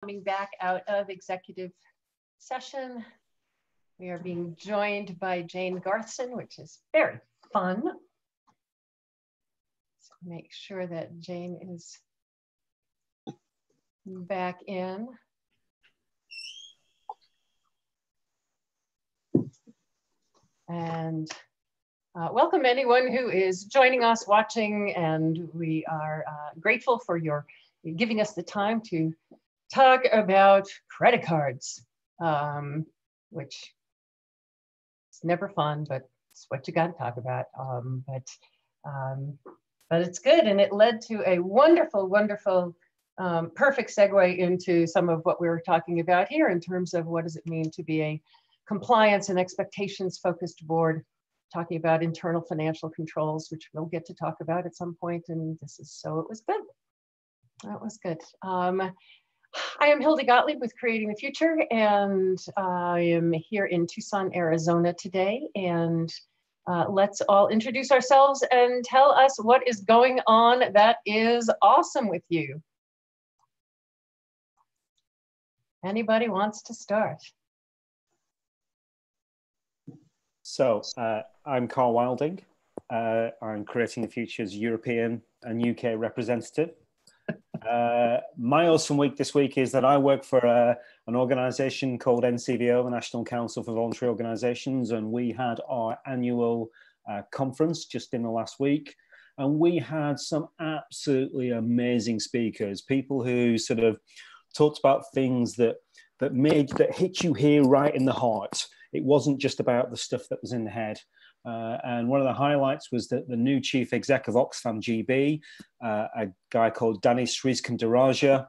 Coming back out of executive session, we are being joined by Jane Garson, which is very fun. So make sure that Jane is back in. And welcome anyone who is joining us, watching, and we are grateful for your giving us the time to talk about credit cards, which is never fun, but it's what you got to talk about. But it's good, and it led to a wonderful, wonderful, perfect segue into some of what we were talking about here in terms of what does it mean to be a compliance and expectations focused board, talking about internal financial controls, which we'll get to talk about at some point. And this is, so it was good. That was good. I am Hilda Gottlieb with Creating the Future, and I am here in Tucson, Arizona today. And let's all introduce ourselves and tell us what is going on that is awesome with you. Anybody wants to start? So I'm Carl Wilding. I'm Creating the Future's European and UK representative. My awesome week this week is that I work for an organisation called NCVO, the National Council for Voluntary Organisations, and we had our annual conference just in the last week, and we had some absolutely amazing speakers, people who sort of talked about things that hit you here right in the heart. It wasn't just about the stuff that was in the head. And one of the highlights was that the new chief exec of Oxfam GB, a guy called Danny Sriskandarajah,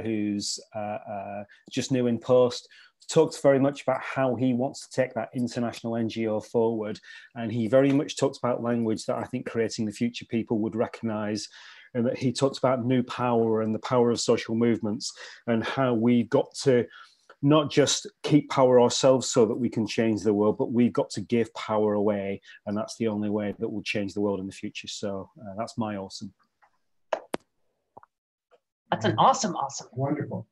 who's just new in post, talked very much about how he wants to take that international NGO forward. And he very much talked about language that I think Creating the Future people would recognize. And that he talked about new power and the power of social movements and how we've got to not just keep power ourselves so that we can change the world, but we've got to give power away. And that's the only way that will change the world in the future. So that's my awesome. That's an awesome. Wonderful.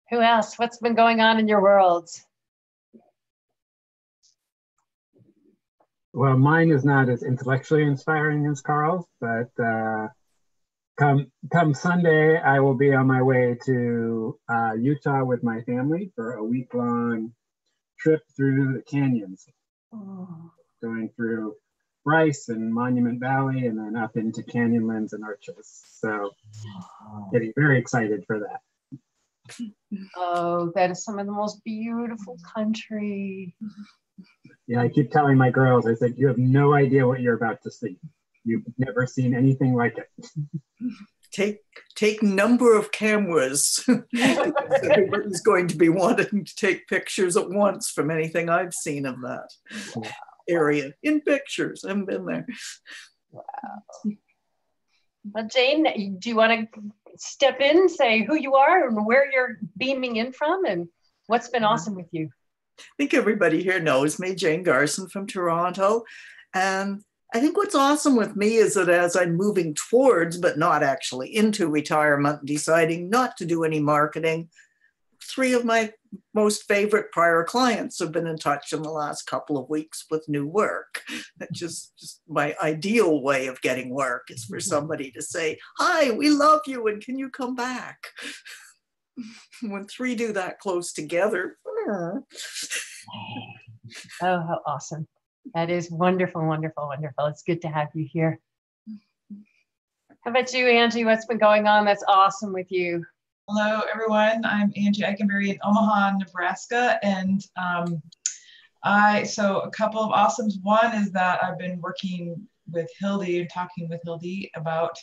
Who else? What's been going on in your worlds? Well, mine is not as intellectually inspiring as Carl's, but come Sunday, I will be on my way to Utah with my family for a week-long trip through the canyons, going through Bryce and Monument Valley, and then up into Canyonlands and Arches. So, getting very excited for that. Oh, that is some of the most beautiful country. Yeah, I keep telling my girls, I said, you have no idea what you're about to see. You've never seen anything like it. Take number of cameras. Everybody's going to be wanting to take pictures at once from anything I've seen of that area in pictures. I haven't been there. Wow. Well, Jane, do you want to step in, say who you are and where you're beaming in from and what's been awesome with you? I think everybody here knows me, Jane Garson from Toronto. And I think what's awesome with me is that as I'm moving towards, but not actually into retirement, deciding not to do any marketing, 3 of my most favorite prior clients have been in touch in the last couple of weeks with new work. That's just my ideal way of getting work is for somebody to say, hi, we love you and can you come back? When 3 do that close together. Oh, how awesome. That is wonderful, wonderful, wonderful. It's good to have you here. How about you, Angie? What's been going on that's awesome with you? Hello, everyone. I'm Angie Eichenberry in Omaha, Nebraska. And so a couple of awesomes. One is that I've been working with Hildy and talking with Hildy about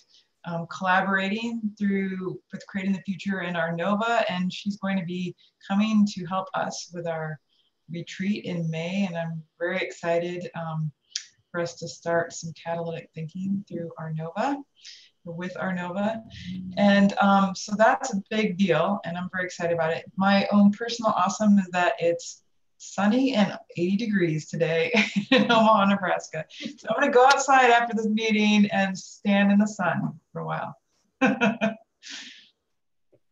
collaborating with Creating the Future and our NOVA, and she's going to be coming to help us with our retreat in May, and I'm very excited for us to start some catalytic thinking through our NOVA, with our NOVA, and so that's a big deal, and I'm very excited about it. My own personal awesome is that it's sunny and 80 degrees today in Omaha, Nebraska. So I'm going to go outside after this meeting and stand in the sun for a while.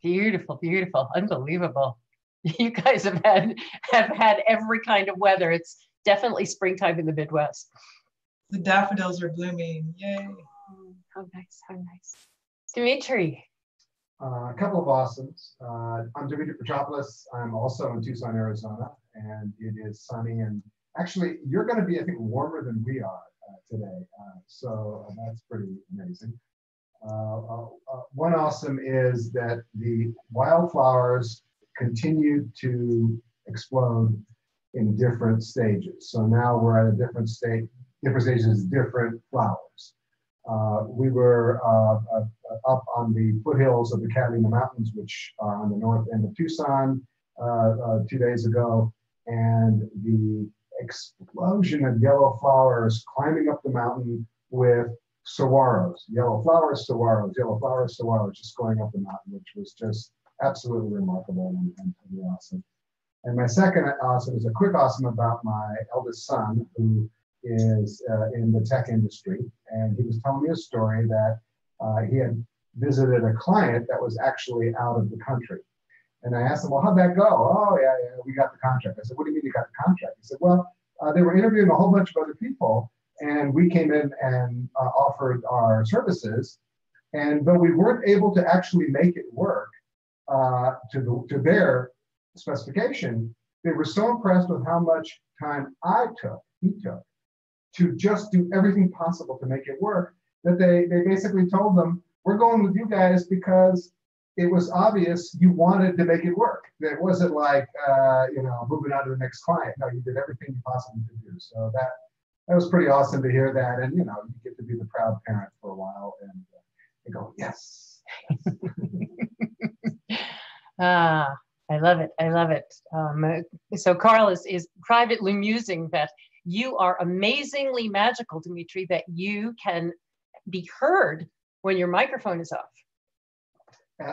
Beautiful, beautiful, unbelievable. You guys have had every kind of weather. It's definitely springtime in the Midwest. The daffodils are blooming. Yay. How nice, how nice. Dimitri. A couple of awesomes. I'm Dimitri Petropoulos. I'm also in Tucson, Arizona, and it is sunny. And actually, you're going to be, I think, warmer than we are today. So that's pretty amazing. One awesome is that the wildflowers continue to explode in different stages. So now we're at a different stages, different flowers. We were up on the foothills of the Catalina Mountains, which are on the north end of Tucson 2 days ago, and the explosion of yellow flowers climbing up the mountain with saguaros, yellow flowers, saguaros, yellow flowers, saguaros, just going up the mountain, which was just absolutely remarkable and really awesome. And my second awesome is a quick awesome about my eldest son, who is in the tech industry. And he was telling me a story that he had visited a client that was actually out of the country. And I asked him, well, how'd that go? Oh, yeah, we got the contract. I said, what do you mean you got the contract? He said, well, they were interviewing a whole bunch of other people, and we came in and offered our services, but we weren't able to actually make it work to their specification. They were so impressed with how much time he took to just do everything possible to make it work, that they basically told them, we're going with you guys because it was obvious you wanted to make it work. It wasn't like, moving on to the next client. No, you did everything you possibly could do. So that was pretty awesome to hear that. And, you get to be the proud parent for a while and you go, yes. I love it. I love it. So Carl is privately musing that you are amazingly magical, Dimitri, that you can be heard when your microphone is off.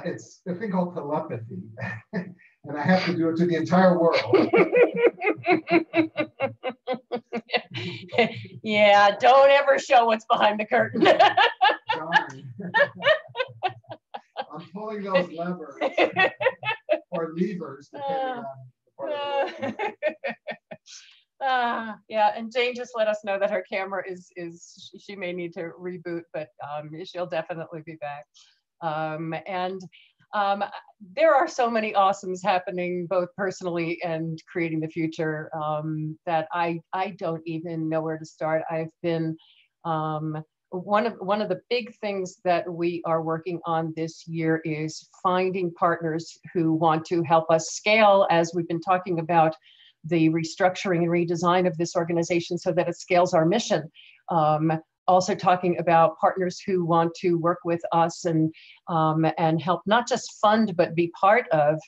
It's a thing called telepathy, and I have to do it to the entire world. Yeah, don't ever show what's behind the curtain. Darn. I'm pulling those levers or levers, depending on the part of the yeah, and Jane just let us know that her camera is she may need to reboot, but she'll definitely be back. There are so many awesomes happening, both personally and creating the future, that I don't even know where to start. I've been one of the big things that we are working on this year is finding partners who want to help us scale, as we've been talking about the restructuring and redesign of this organization so that it scales our mission. Also talking about partners who want to work with us and help not just fund, but be part of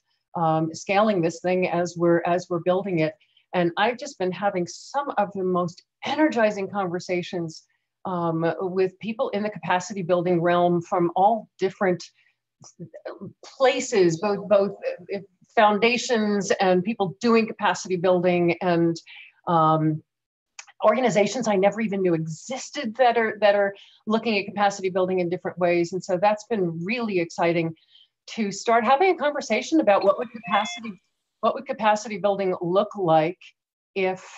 scaling this thing as we're building it. And I've just been having some of the most energizing conversations with people in the capacity building realm from all different places, both foundations and people doing capacity building and organizations I never even knew existed that are looking at capacity building in different ways. And so that's been really exciting to start having a conversation about what would capacity building look like if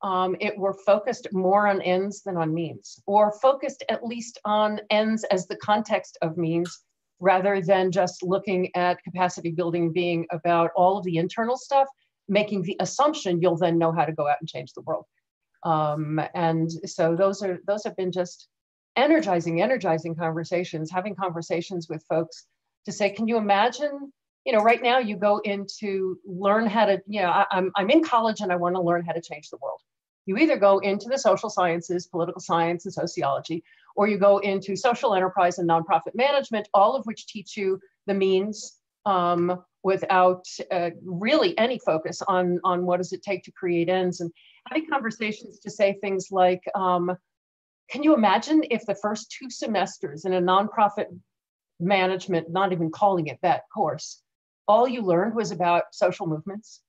it were focused more on ends than on means, or focused at least on ends as the context of means, rather than just looking at capacity building being about all of the internal stuff, making the assumption you'll then know how to go out and change the world. And so those have been just energizing conversations, having conversations with folks to say, can you imagine, right now you go in to learn how to, I'm in college and I want to learn how to change the world. You either go into the social sciences, political science, and sociology, or you go into social enterprise and nonprofit management, all of which teach you the means without really any focus on what does it take to create ends. And having conversations to say things like, can you imagine if the first 2 semesters in a nonprofit management, not even calling it that course, all you learned was about social movements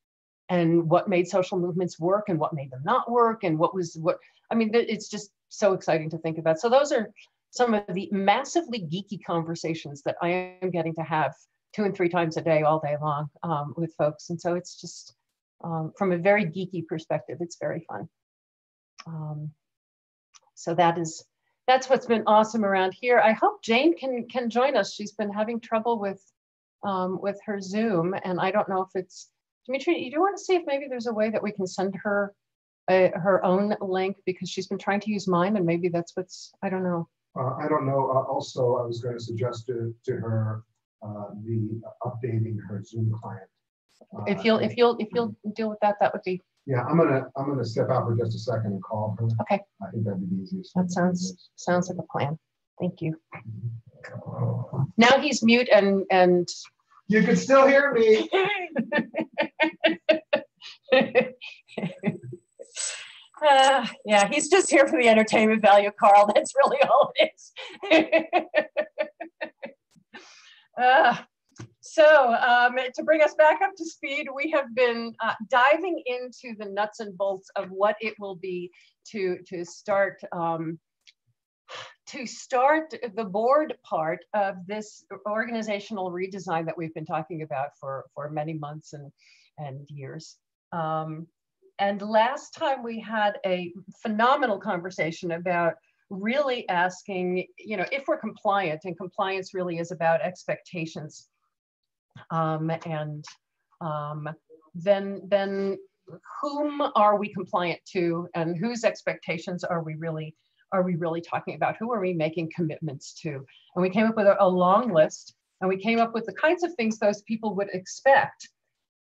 and what made social movements work and what made them not work and it's just so exciting to think about. So those are some of the massively geeky conversations that I am getting to have 2 and 3 times a day, all day long, with folks. And so it's just, from a very geeky perspective, it's very fun. So that's what's been awesome around here. I hope Jane can join us. She's been having trouble with her Zoom, and I don't know if it's, Dimitri, you do want to see if maybe there's a way that we can send her her own link, because she's been trying to use mine, and maybe that's what's, I don't know. I don't know. Also, I was going to suggest to her the updating her Zoom client. If you'll deal with that, that would be. Yeah, I'm gonna step out for just a second and call her. Okay. I think that'd be the easiest. That sounds like a plan. Thank you. Now he's mute and you can still hear me. Yeah, he's just here for the entertainment value, Carl. That's really all it is. So to bring us back up to speed, we have been diving into the nuts and bolts of what it will be to start the board part of this organizational redesign that we've been talking about for many months and years. And last time we had a phenomenal conversation about really asking, if we're compliant, and compliance really is about expectations. Then whom are we compliant to, and whose expectations are we really talking about? Who are we making commitments to? And we came up with a long list, and we came up with the kinds of things those people would expect.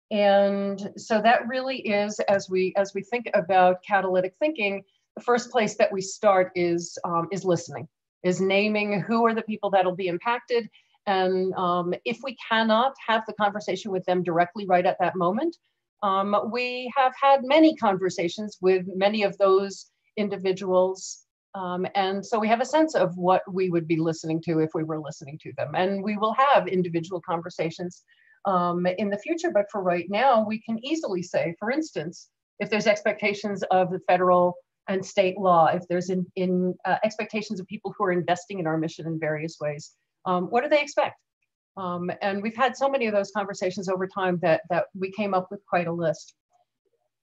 And so that really is, as we think about catalytic thinking, the first place that we start is listening, is naming who are the people that'll be impacted. And if we cannot have the conversation with them directly right at that moment, we have had many conversations with many of those individuals. And so we have a sense of what we would be listening to if we were listening to them. And we will have individual conversations in the future. But for right now, we can easily say, for instance, if there's expectations of the federal and state law, if there's expectations of people who are investing in our mission in various ways, what do they expect? And we've had so many of those conversations over time that we came up with quite a list.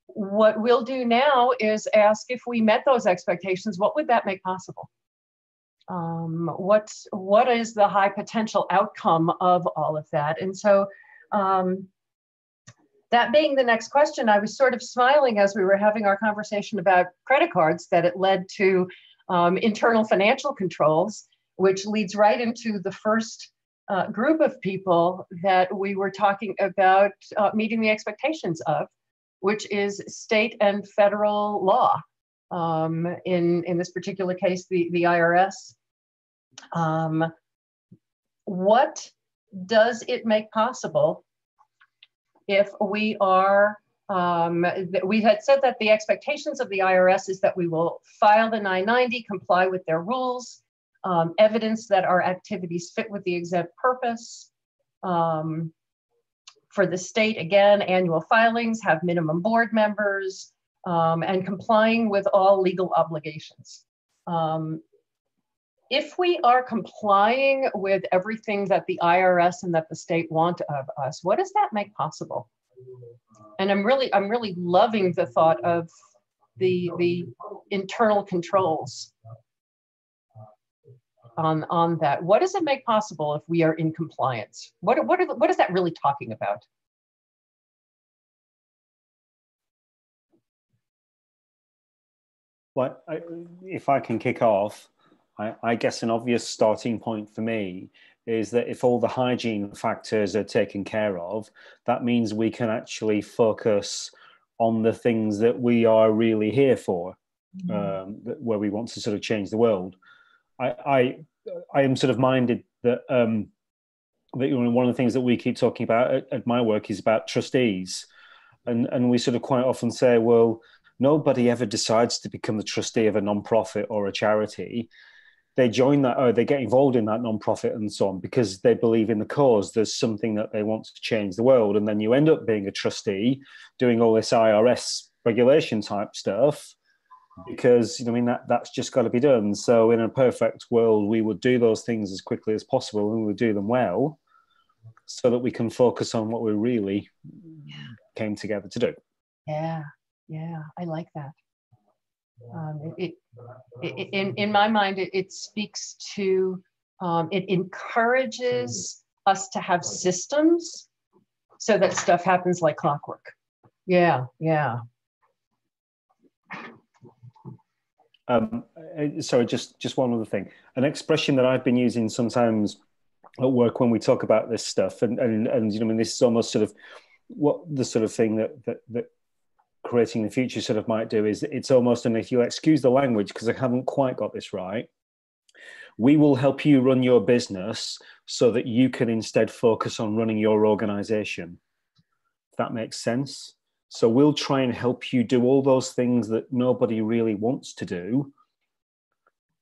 What we'll do now is ask, if we met those expectations, what would that make possible? What is the high potential outcome of all of that? And so that being the next question, I was sort of smiling as we were having our conversation about credit cards, that it led to internal financial controls, which leads right into the first group of people that we were talking about meeting the expectations of, which is state and federal law. In this particular case, the IRS. What does it make possible if we are, we had said that the expectations of the IRS is that we will file the 990, comply with their rules, evidence that our activities fit with the exempt purpose. For the state, again, annual filings, have minimum board members, and complying with all legal obligations. If we are complying with everything that the IRS and that the state want of us, what does that make possible? And I'm really loving the thought of the internal controls on that. What does it make possible if we are in compliance? What is that really talking about? Well, if I can kick off, I guess an obvious starting point for me is that if all the hygiene factors are taken care of, that means we can actually focus on the things that we are really here for, where we want to sort of change the world. I am sort of minded that one of the things that we keep talking about at my work is about trustees, and we sort of quite often say, well, nobody ever decides to become the trustee of a non-profit or a charity. They join that, or they get involved in that non-profit and so on because they believe in the cause. There's something that they want to change the world, and then you end up being a trustee, doing all this IRS regulation type stuff. because I mean that's just got to be done. So in a perfect world, we would do those things as quickly as possible, and we would do them well, so that we can focus on what we really came together to do. Yeah, I like that. In my mind, it speaks to, it encourages us to have systems so that stuff happens like clockwork. Yeah. Sorry, just one other thing. An expression that I've been using sometimes at work when we talk about this stuff, and you know, I mean, this is almost sort of what the sort of thing that creating the future sort of might do is, it's almost, and if you excuse the language because I haven't quite got this right, we will help you run your business so that you can instead focus on running your organization. If that makes sense. So we'll try and help you do all those things that nobody really wants to do: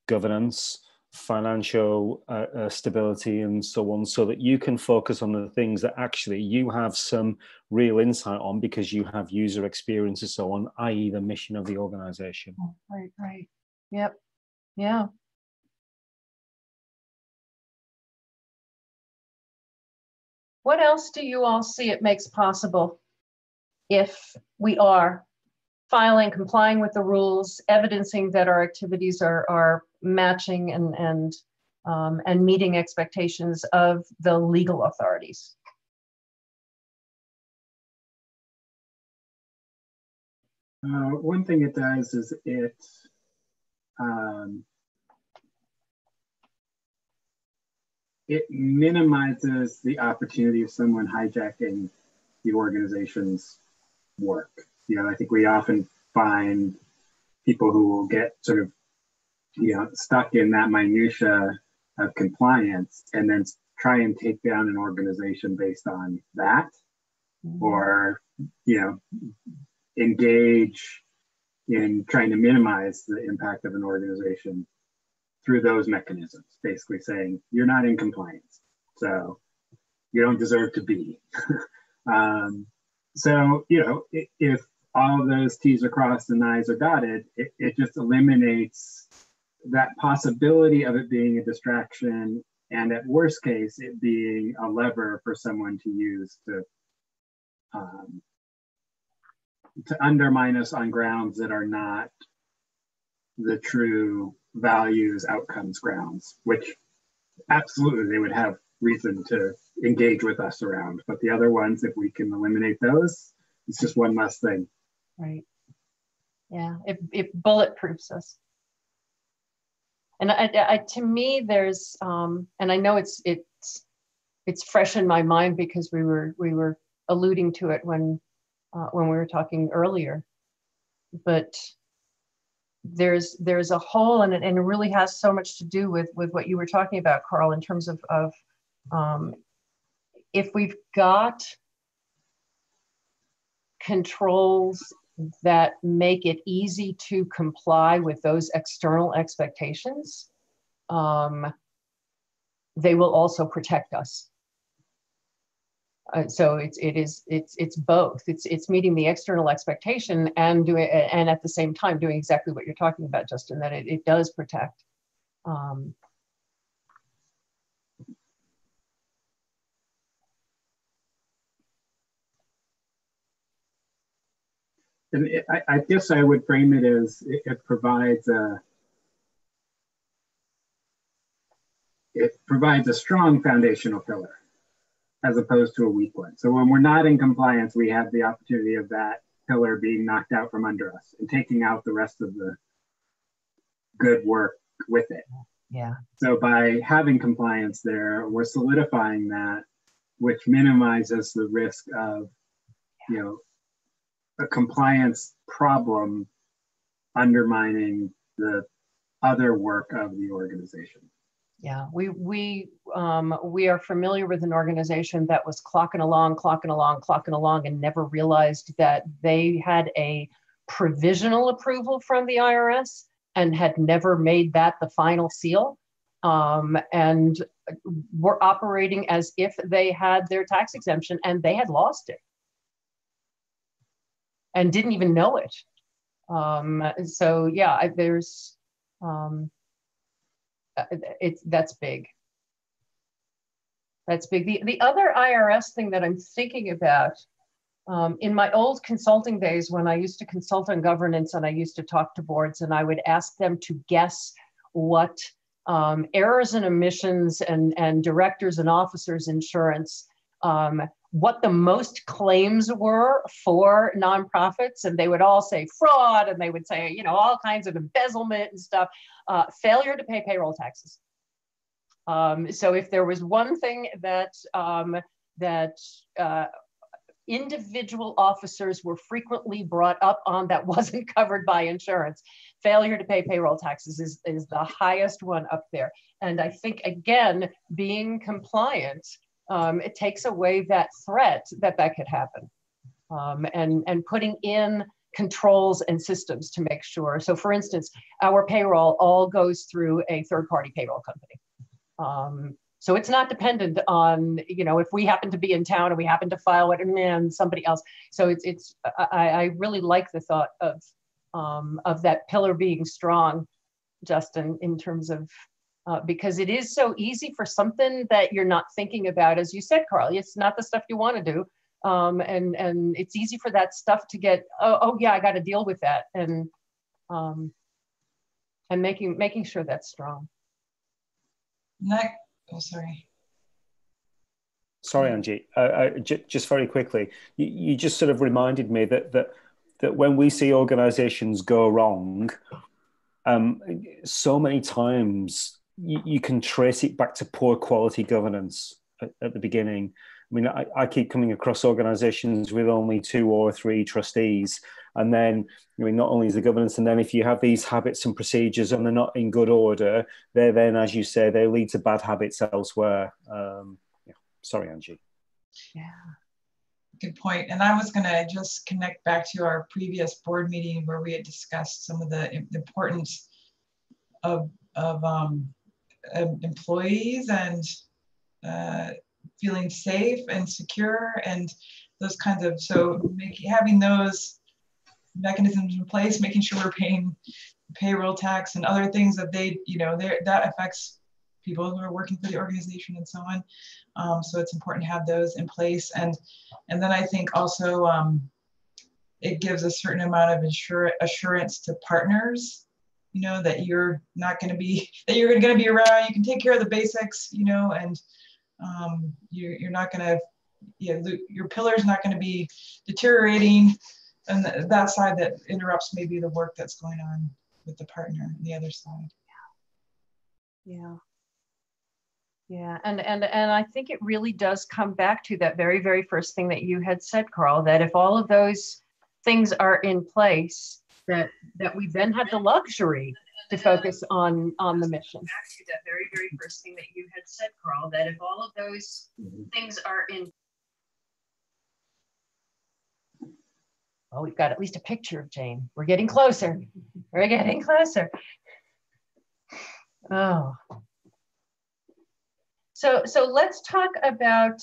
governance, financial stability, and so on, so that you can focus on the things that actually you have some real insight on because you have user experience and so on, i.e. the mission of the organization. Right. Yep. Yeah. What else do you all see it makes possible if we are filing, complying with the rules, evidencing that our activities are matching and meeting expectations of the legal authorities? One thing it does is it minimizes the opportunity of someone hijacking the organization's work. You know, I think we often find people who will get sort of, you know, stuck in that minutia of compliance and then try and take down an organization based on that, or, you know, engage in trying to minimize the impact of an organization through those mechanisms, basically saying you're not in compliance, so you don't deserve to be. So, you know, if all of those T's are crossed and I's are dotted, it just eliminates that possibility of it being a distraction, and at worst case, it being a lever for someone to use to undermine us on grounds that are not the true values, outcomes grounds, which absolutely they would have reason to engage with us around. But the other ones, if we can eliminate those, it's just one less thing. Right. Yeah, it bulletproofs us. And to me, there's, and I know it's fresh in my mind because we were alluding to it when we were talking earlier, but there's a whole, and it really has so much to do with what you were talking about, Carl, in terms of if we've got controls that make it easy to comply with those external expectations, they will also protect us. So it's both. It's meeting the external expectation and doing, and at the same time doing exactly what you're talking about, Justin. That it does protect. And I guess I would frame it as it provides a strong foundational pillar, as opposed to a weak one. So when we're not in compliance, we have the opportunity of that pillar being knocked out from under us and taking out the rest of the good work with it. Yeah. So by having compliance there, we're solidifying that, which minimizes the risk of, you know, a compliance problem undermining the other work of the organization. Yeah, we are familiar with an organization that was clocking along, and never realized that they had a provisional approval from the IRS and had never made that the final seal, and were operating as if they had their tax exemption, and they had lost it and didn't even know it. So yeah, there's, that's big. That's big. The other IRS thing that I'm thinking about, in my old consulting days when I used to consult on governance and I used to talk to boards and I would ask them to guess what errors and omissions and directors and officers insurance, what the most claims were for nonprofits, and they would all say fraud, and they would say, you know, all kinds of embezzlement and stuff, failure to pay payroll taxes. So if there was one thing that individual officers were frequently brought up on that wasn't covered by insurance, failure to pay payroll taxes is the highest one up there. And I think, again, being compliant, it takes away that threat that could happen, and putting in controls and systems to make sure. So for instance, our payroll all goes through a third-party payroll company. So it's not dependent on, you know, if we happen to be in town and we happen to file it and somebody else. So I really like the thought of that pillar being strong, Justin, in terms of, because it is so easy for something that you're not thinking about, as you said, Carl, it's not the stuff you want to do. And it's easy for that stuff to get, oh yeah, I got to deal with that. And making sure that's strong. Oh, sorry. Sorry, Angie. Just very quickly, you just sort of reminded me that when we see organisations go wrong, so many times you can trace it back to poor quality governance at the beginning. I mean, I keep coming across organisations with only 2 or 3 trustees, and then, I mean, not only is the governance, and then if you have these habits and procedures and they're not in good order, they then, as you say, they lead to bad habits elsewhere. Yeah. Sorry, Angie. Yeah, good point. And I was going to just connect back to our previous board meeting where we had discussed some of the importance of employees and feeling safe and secure and those kinds of, so having those mechanisms in place, making sure we're paying payroll tax and other things that they, you know, that affects people who are working for the organization and so on. So it's important to have those in place. And then I think also it gives a certain amount of assurance to partners, you know, that you're not going to be, that you're going to be around, you can take care of the basics, you know, and you're not going to, you know, your pillar's not going to be deteriorating, and that side that interrupts maybe the work that's going on with the partner on the other side. Yeah, and I think it really does come back to that very, very first thing that you had said, Carl, that if all of those things are in place, that we then have the luxury to focus on the mission. Back to that very, very first thing that you had said, Carl, that if all of those things are in. Oh, we've got at least a picture of Jane. We're getting closer. We're getting closer. Oh. So let's talk about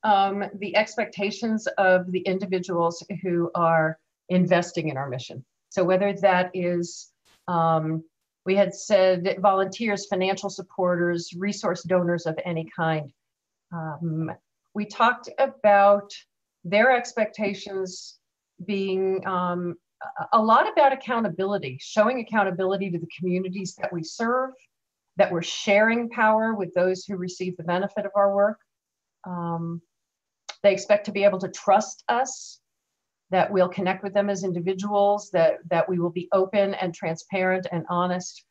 the expectations of the individuals who are investing in our mission. So whether that is, we had said volunteers, financial supporters, resource donors of any kind. We talked about their expectations being a lot about accountability, showing accountability to the communities that we serve, that we're sharing power with those who receive the benefit of our work. They expect to be able to trust us, that we'll connect with them as individuals, that we will be open and transparent and honest.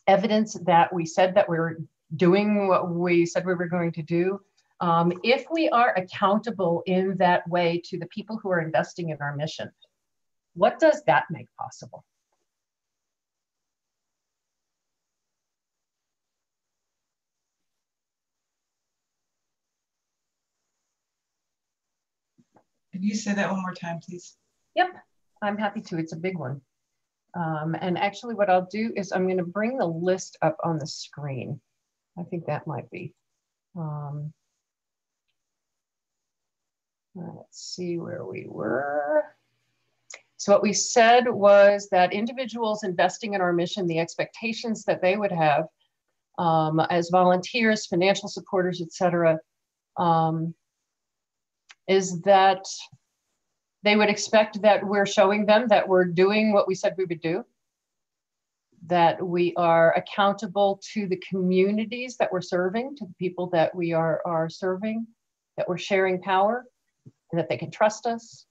Evidence that we said that we're doing what we said we were going to do. If we are accountable in that way to the people who are investing in our mission, what does that make possible? Can you say that one more time, please? Yep, I'm happy to. It's a big one. And actually what I'll do is I'm going to bring the list up on the screen. I think that might be. Let's see where we were. So what we said was that individuals investing in our mission, the expectations that they would have as volunteers, financial supporters, et cetera, is that they would expect that we're showing them that we're doing what we said we would do, that we are accountable to the communities that we're serving, to the people that we are serving, that we're sharing power, and that they can trust us.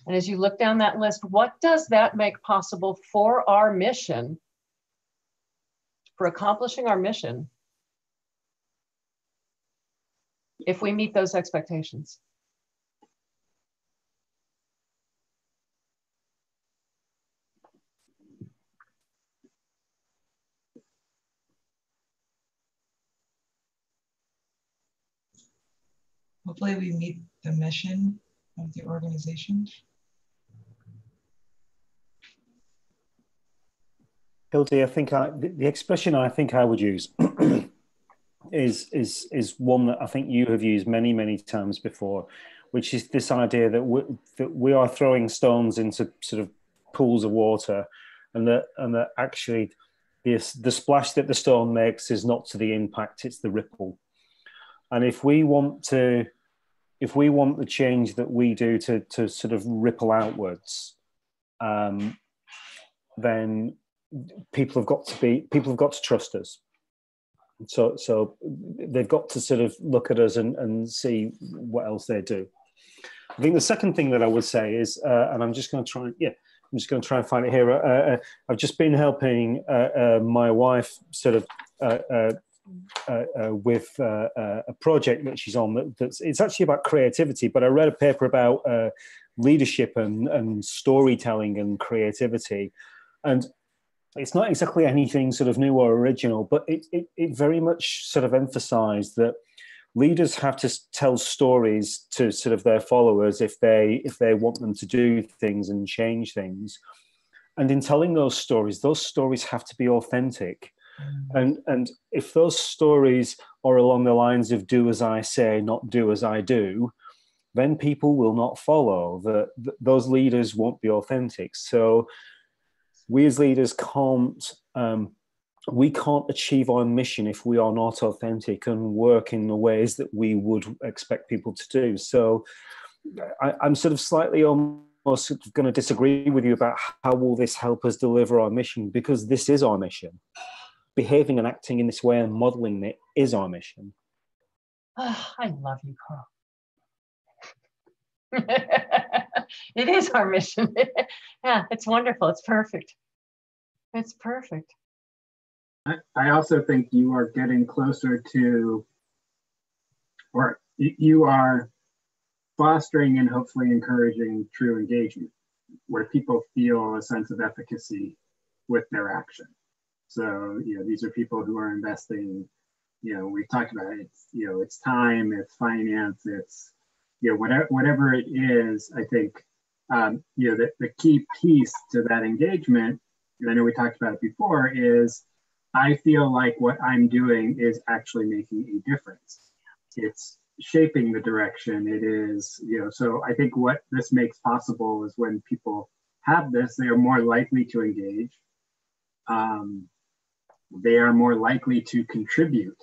And as you look down that list, what does that make possible for our mission, for accomplishing our mission, if we meet those expectations? Hopefully we meet the mission of the organization. Hildy, I think the expression I think I would use is one that I think you have used many times before, which is this idea that we are throwing stones into sort of pools of water, and that actually the splash that the stone makes is not to the impact, it's the ripple. And if we want the change that we do to sort of ripple outwards, then people have got to trust us. So they've got to sort of look at us and see what else they do. I think the second thing that I would say is, and I'm just going to try and find it here. I've just been helping my wife sort of with a project that she's on. It's actually about creativity, but I read a paper about leadership and storytelling and creativity, and it's not exactly anything sort of new or original, but it very much sort of emphasized that leaders have to tell stories to sort of their followers if they want them to do things and change things. And in telling those stories have to be authentic. And if those stories are along the lines of do as I say, not do as I do, then people will not follow. Those leaders won't be authentic. So we as leaders can't achieve our mission if we are not authentic and work in the ways that we would expect people to do. So I'm sort of slightly almost going to disagree with you about how will this help us deliver our mission, because this is our mission. Behaving and acting in this way and modeling it is our mission. Oh, I love you, Carl. It is our mission. Yeah, it's wonderful. It's perfect. It's perfect. I also think you are getting closer to, or you are fostering and hopefully encouraging true engagement, where people feel a sense of efficacy with their action. So, these are people who are investing, we've talked about it, it's time, it's finance, it's, whatever it is. I think, the key piece to that engagement, and I know we talked about it before, is I feel like what I'm doing is actually making a difference. It's shaping the direction. It is, so I think what this makes possible is when people have this, they are more likely to engage. They are more likely to contribute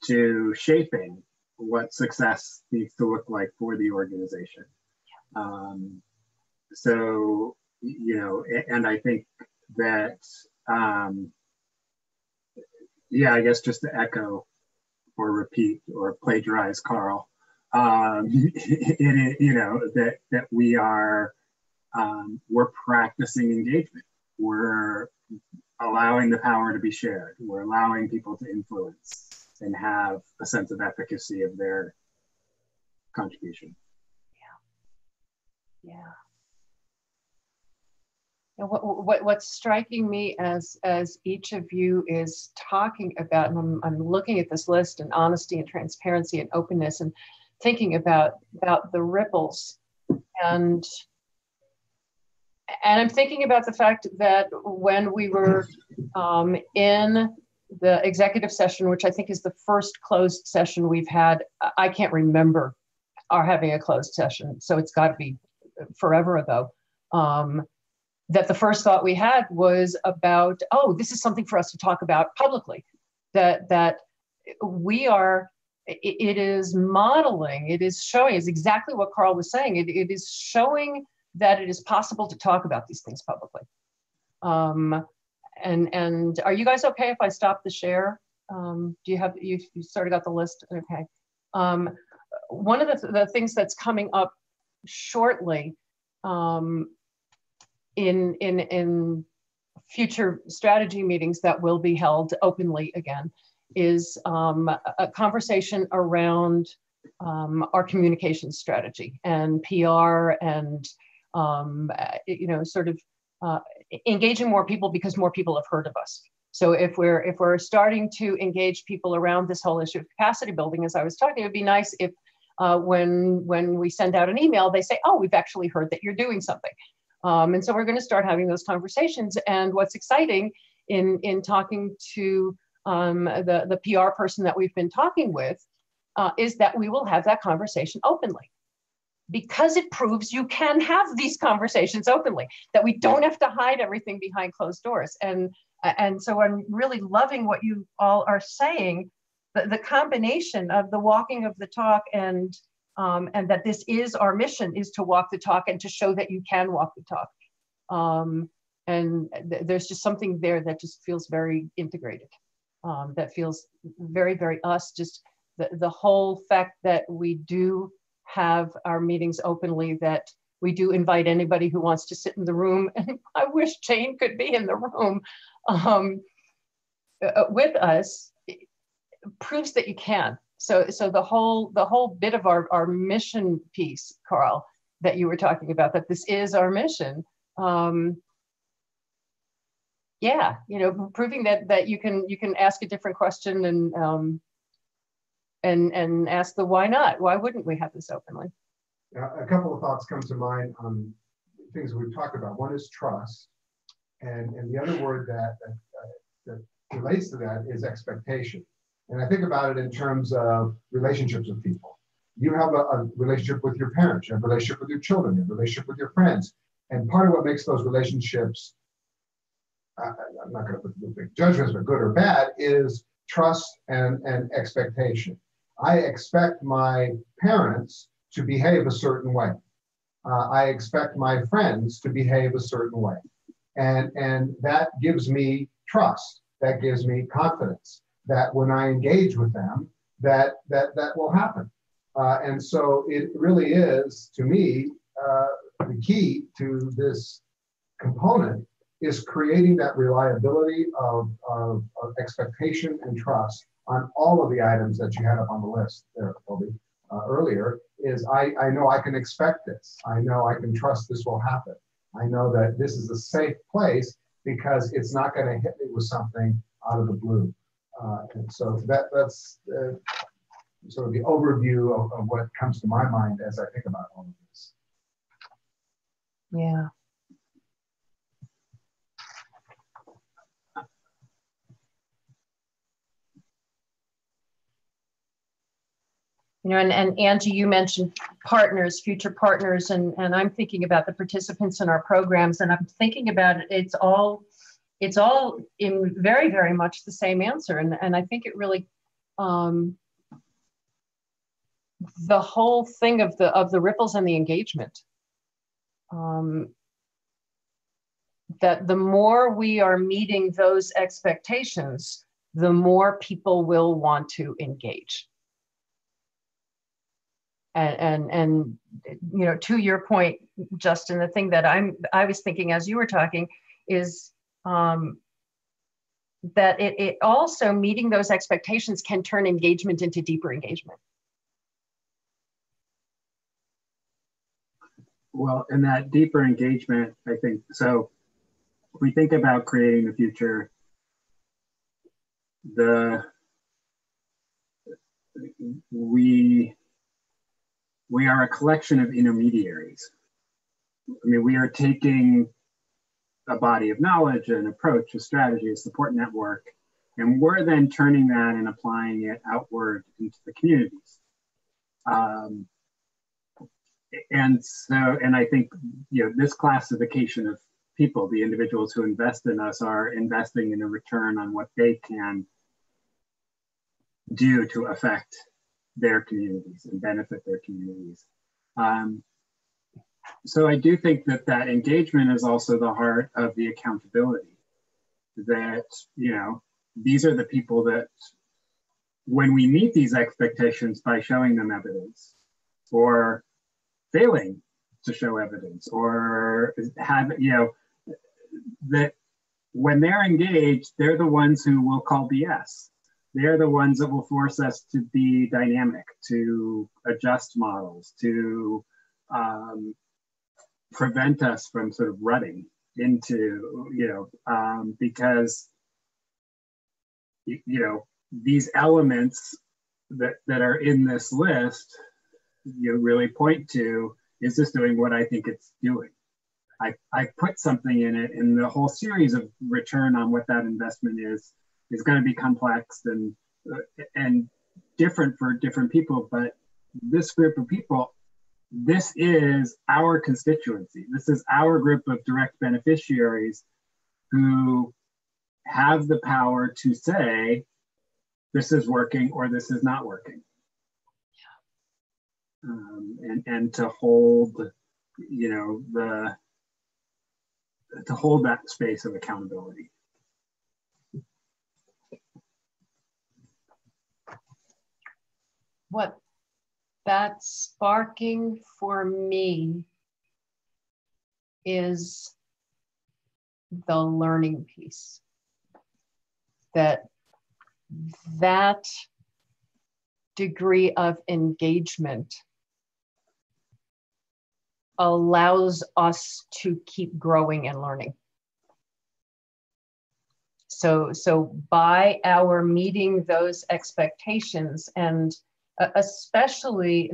to shaping what success needs to look like for the organization. So, and I think that, I guess just to echo or repeat or plagiarize Carl, that we are, we're practicing engagement. We're allowing the power to be shared. We're allowing people to influence and have a sense of efficacy of their contribution. Yeah. And what's striking me as each of you is talking about, and I'm looking at this list, and honesty and transparency and openness, and thinking about the ripples, and I'm thinking about the fact that when we were in the executive session, which I think is the first closed session we've had, I can't remember our having a closed session, so it's got to be forever ago. that the first thought we had was about, oh, this is something for us to talk about publicly, that we are, it is modeling, it is showing, is exactly what Carl was saying. It is showing that it is possible to talk about these things publicly. And are you guys okay if I stop the share? Do you have, you sort of got the list? Okay. One of the things that's coming up shortly in future strategy meetings that will be held openly again is a conversation around our communication strategy and PR and you know, sort of engaging more people because more people have heard of us. So if we're starting to engage people around this whole issue of capacity building, as I was talking, it would be nice if when we send out an email, they say, oh, we've actually heard that you're doing something. And so we're going to start having those conversations. And what's exciting in talking to the PR person that we've been talking with is that we will have that conversation openly, because it proves you can have these conversations openly, that we don't have to hide everything behind closed doors. And so I'm really loving what you all are saying, the combination of the walking of the talk and that this is our mission, is to walk the talk and to show that you can walk the talk. There's just something there that just feels very integrated, that feels very, very us, just the whole fact that we do have our meetings openly, that we do invite anybody who wants to sit in the room. And I wish Jane could be in the room with us, proves that you can. So the whole bit of our mission piece, Carl, that you were talking about, that this is our mission. Yeah, you know, proving that you can ask a different question and ask the why not? Why wouldn't we have this openly? A couple of thoughts come to mind on things we've talked about. One is trust, and the other word that relates to that is expectation. And I think about it in terms of relationships with people. You have a relationship with your parents, you have a relationship with your children, you have a relationship with your friends. And part of what makes those relationships, I'm not going to put big judgments, but good or bad, is trust and expectation. I expect my parents to behave a certain way. I expect my friends to behave a certain way. And that gives me trust. That gives me confidence that when I engage with them, that will happen. And so it really is, to me, the key to this component is creating that reliability of expectation and trust on all of the items that you had up on the list there, Colby, earlier, is I know I can expect this. I know I can trust this will happen. I know that this is a safe place because it's not going to hit me with something out of the blue. And so that's sort of the overview of what comes to my mind as I think about all of this. Yeah. You know, and Angie, you mentioned partners, future partners, and I'm thinking about the participants in our programs, and I'm thinking about it, it's all in very, very much the same answer. And I think it really, the whole thing of the ripples and the engagement, that the more we are meeting those expectations, the more people will want to engage. And you know, to your point, Justin, the thing that I was thinking as you were talking is that it also, meeting those expectations can turn engagement into deeper engagement. Well, and that deeper engagement, I think, so if we think about creating the future, we are a collection of intermediaries. I mean, we are taking a body of knowledge, an approach, a strategy, a support network, and we're then turning that and applying it outward into the communities. and I think, this classification of people, the individuals who invest in us, are investing in a return on what they can do to affect their communities and benefit their communities. So I do think that engagement is also the heart of the accountability, that, these are the people that, when we meet these expectations by showing them evidence or failing to show evidence, or have, that when they're engaged, they're the ones who will call BS. They're the ones that will force us to be dynamic, to adjust models, to prevent us from sort of rutting into, because, these elements that are in this list, really point to, is this doing what I think it's doing? I put something in it, and the whole series of return on what that investment is going to be complex and different for different people. But this group of people, this is our constituency. This is our group of direct beneficiaries who have the power to say, this is working or this is not working. And to hold, to hold that space of accountability. What that's sparking for me is the learning piece. That degree of engagement allows us to keep growing and learning. So by our meeting those expectations, and especially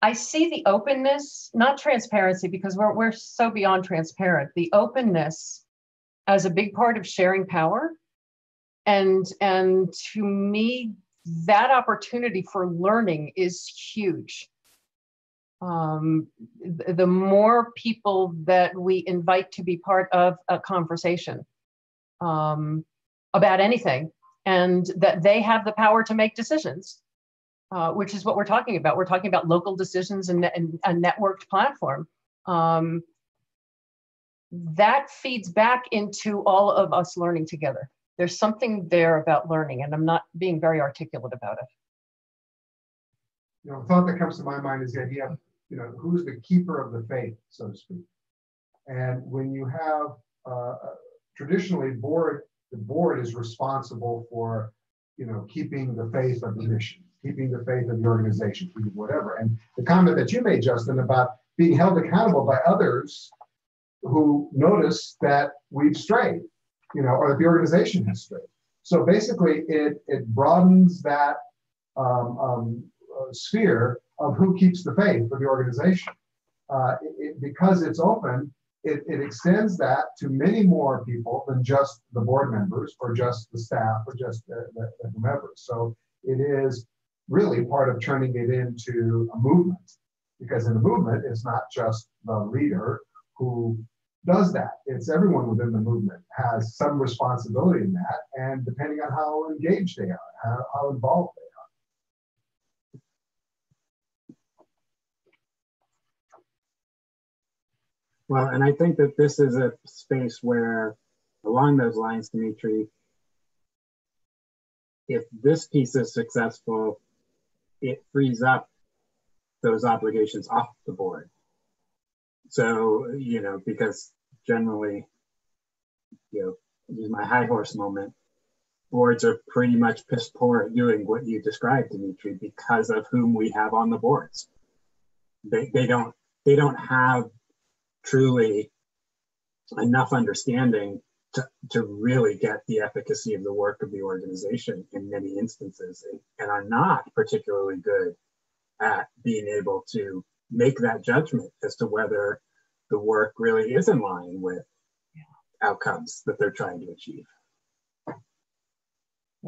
I see the openness, not transparency, because we're so beyond transparent, the openness as a big part of sharing power. And to me, that opportunity for learning is huge. The more people that we invite to be part of a conversation about anything, and that they have the power to make decisions, which is what we're talking about. We're talking about local decisions and a networked platform. That feeds back into all of us learning together. There's something there about learning, and I'm not being very articulate about it. A thought that comes to my mind is the idea of, who's the keeper of the faith, so to speak. And when you have, traditionally, the board is responsible for, keeping the faith of the mission, keeping the faith of the organization, whatever. And the comment that you made, Justin, about being held accountable by others who notice that we've strayed, or that the organization has strayed. So basically, it broadens that sphere of who keeps the faith for the organization. Because it's open, it extends that to many more people than just the board members or just the staff or just the whomever. So it is really part of turning it into a movement, because in a movement, it's not just the leader who does that. It's everyone within the movement has some responsibility in that, and depending on how engaged they are, how involved they are. Well, and I think that this is a space where, along those lines, Dimitri, if this piece is successful, it frees up those obligations off the board. So, because generally, use my high horse moment, boards are pretty much piss poor at doing what you described, Dimitri, because of whom we have on the boards. They don't have truly enough understanding to really get the efficacy of the work of the organization in many instances, and are not particularly good at being able to make that judgment as to whether the work really is in line with outcomes that they're trying to achieve.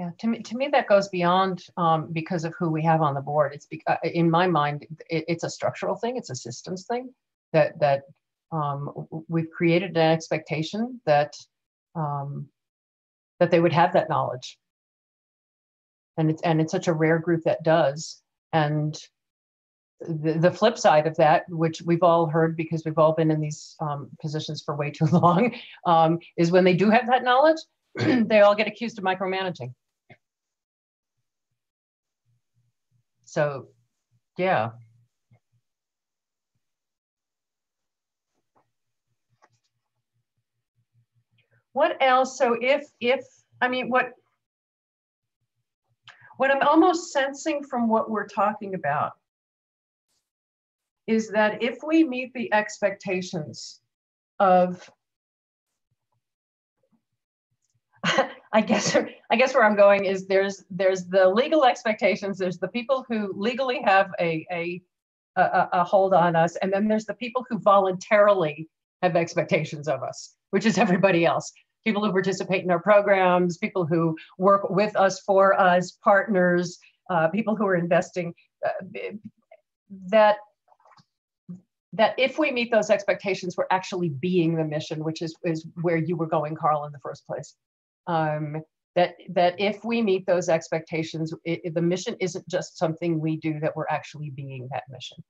Yeah, to me that goes beyond because of who we have on the board. It's in my mind, it's a structural thing. It's a systems thing that we've created an expectation that that they would have that knowledge, and it's such a rare group that does. And the flip side of that, which we've all heard because we've all been in these positions for way too long, is when they do have that knowledge, they all get accused of micromanaging. So, yeah. What else? So if I mean, what I'm almost sensing from what we're talking about is that if we meet the expectations of, I guess where I'm going is there's the legal expectations, there's the people who legally have a hold on us, and then there's the people who voluntarily have expectations of us, which is everybody else. People who participate in our programs, people who work with us, for us, partners, people who are investing, that if we meet those expectations, we're actually being the mission, which is where you were going, Carl, in the first place. That if we meet those expectations, the mission isn't just something we do, that we're actually being that mission.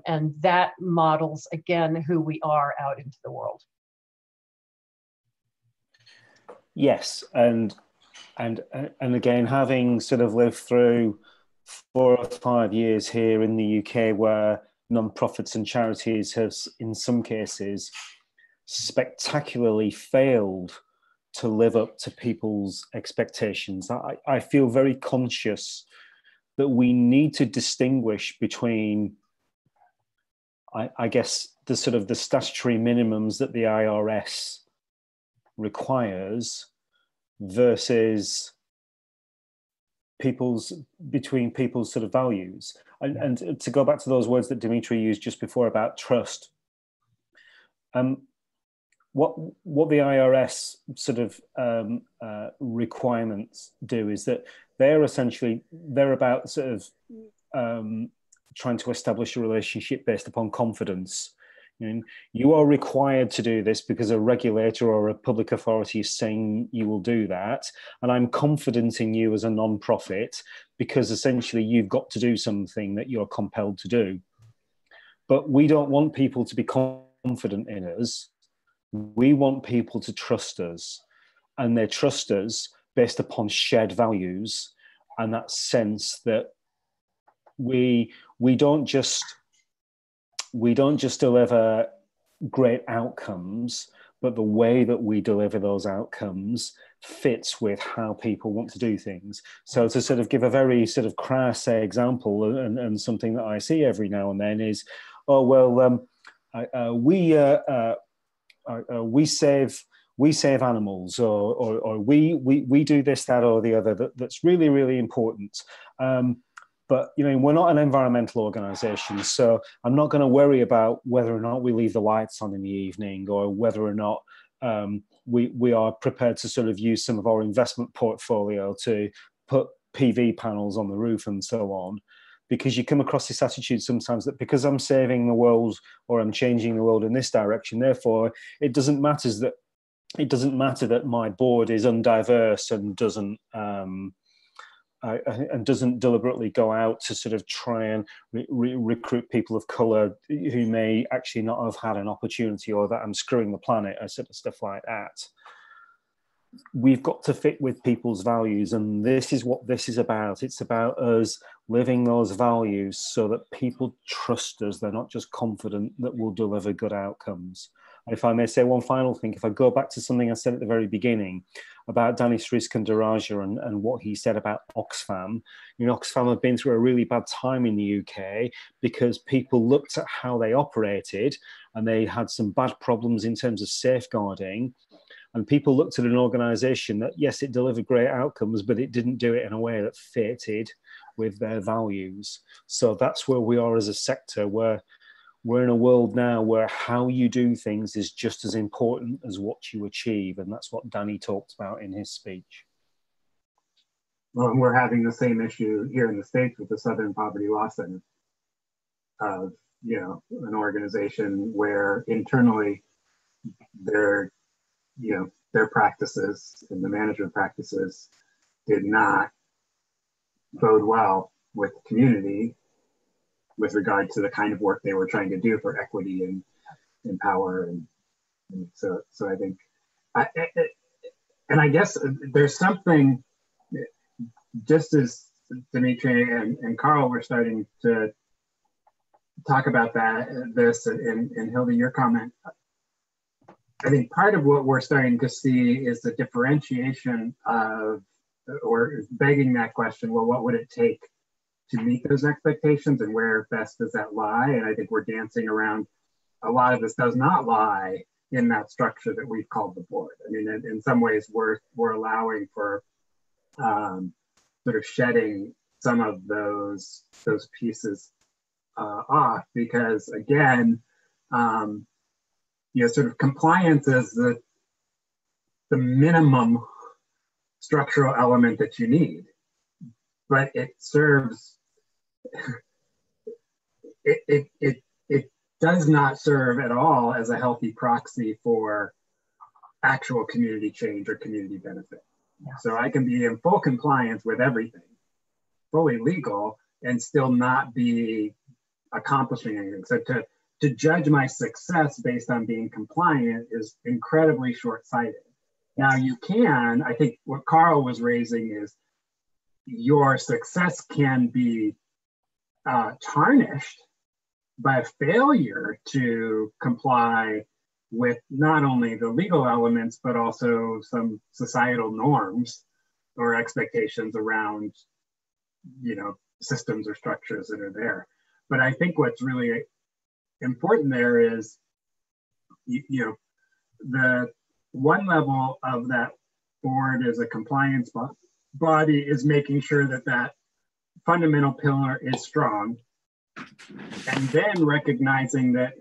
And that models, again, who we are out into the world. Yes, and again, having sort of lived through 4 or 5 years here in the UK, where non-profits and charities have, in some cases, spectacularly failed to live up to people's expectations, I feel very conscious that we need to distinguish between, I guess, the sort of the statutory minimums that the IRS requires versus people's sort of values. And to go back to those words that Dimitri used just before about trust, what the IRS sort of requirements do is that they're about sort of trying to establish a relationship based upon confidence. You are required to do this because a regulator or a public authority is saying you will do that. And I'm confident in you as a non-profit because essentially you've got to do something that you're compelled to do. But we don't want people to be confident in us. We want people to trust us. And they trust us based upon shared values and that sense that we don't just deliver great outcomes, but the way that we deliver those outcomes fits with how people want to do things. So to sort of give a very sort of crass example, and something that I see every now and then is, oh, well, we save animals, or we do this, that, or the other. That's really, really important. But we're not an environmental organisation, so I'm not going to worry about whether or not we leave the lights on in the evening, or whether or not we are prepared to sort of use some of our investment portfolio to put PV panels on the roof and so on. Because you come across this attitude sometimes that because I'm saving the world or I'm changing the world in this direction, therefore it doesn't matter that my board is undiverse and doesn't deliberately go out to sort of try and recruit people of colour who may actually not have had an opportunity, or that I'm screwing the planet, or sort of stuff like that. We've got to fit with people's values, and this is what this is about. It's about us living those values so that people trust us. They're not just confident that we'll deliver good outcomes. And if I may say one final thing, if I go back to something I said at the very beginning about Danis Riskandarajah and what he said about Oxfam. Oxfam have been through a really bad time in the UK because people looked at how they operated and they had some bad problems in terms of safeguarding. And people looked at an organisation that, yes, it delivered great outcomes, but it didn't do it in a way that fitted with their values. So that's where we are as a sector, where we're in a world now where how you do things is just as important as what you achieve. And that's what Danny talked about in his speech. Well, we're having the same issue here in the States with the Southern Poverty Law Center of, an organization where internally their, their practices and the management practices did not bode well with the community with regard to the kind of work they were trying to do for equity and power. And so I think, I guess there's something, just as Dimitri and Carl were starting to talk about this, and Hilda, your comment, I think part of what we're starting to see is the differentiation of, or begging that question, well, what would it take to meet those expectations and where best does that lie? And I think we're dancing around, a lot of this does not lie in that structure that we've called the board. I mean, in some ways we're allowing for sort of shedding some of those pieces off, because again, sort of compliance is the minimum structural element that you need, but it serves, it does not serve at all as a healthy proxy for actual community change or community benefit. Yeah. So I can be in full compliance with everything, fully legal, and still not be accomplishing anything. So to judge my success based on being compliant is incredibly short-sighted. Now you can, I think what Carl was raising is your success can be tarnished by failure to comply with not only the legal elements, but also some societal norms or expectations around, systems or structures that are there. But I think what's really important there is, the one level of that board as a compliance body is making sure that fundamental pillar is strong, and then recognizing that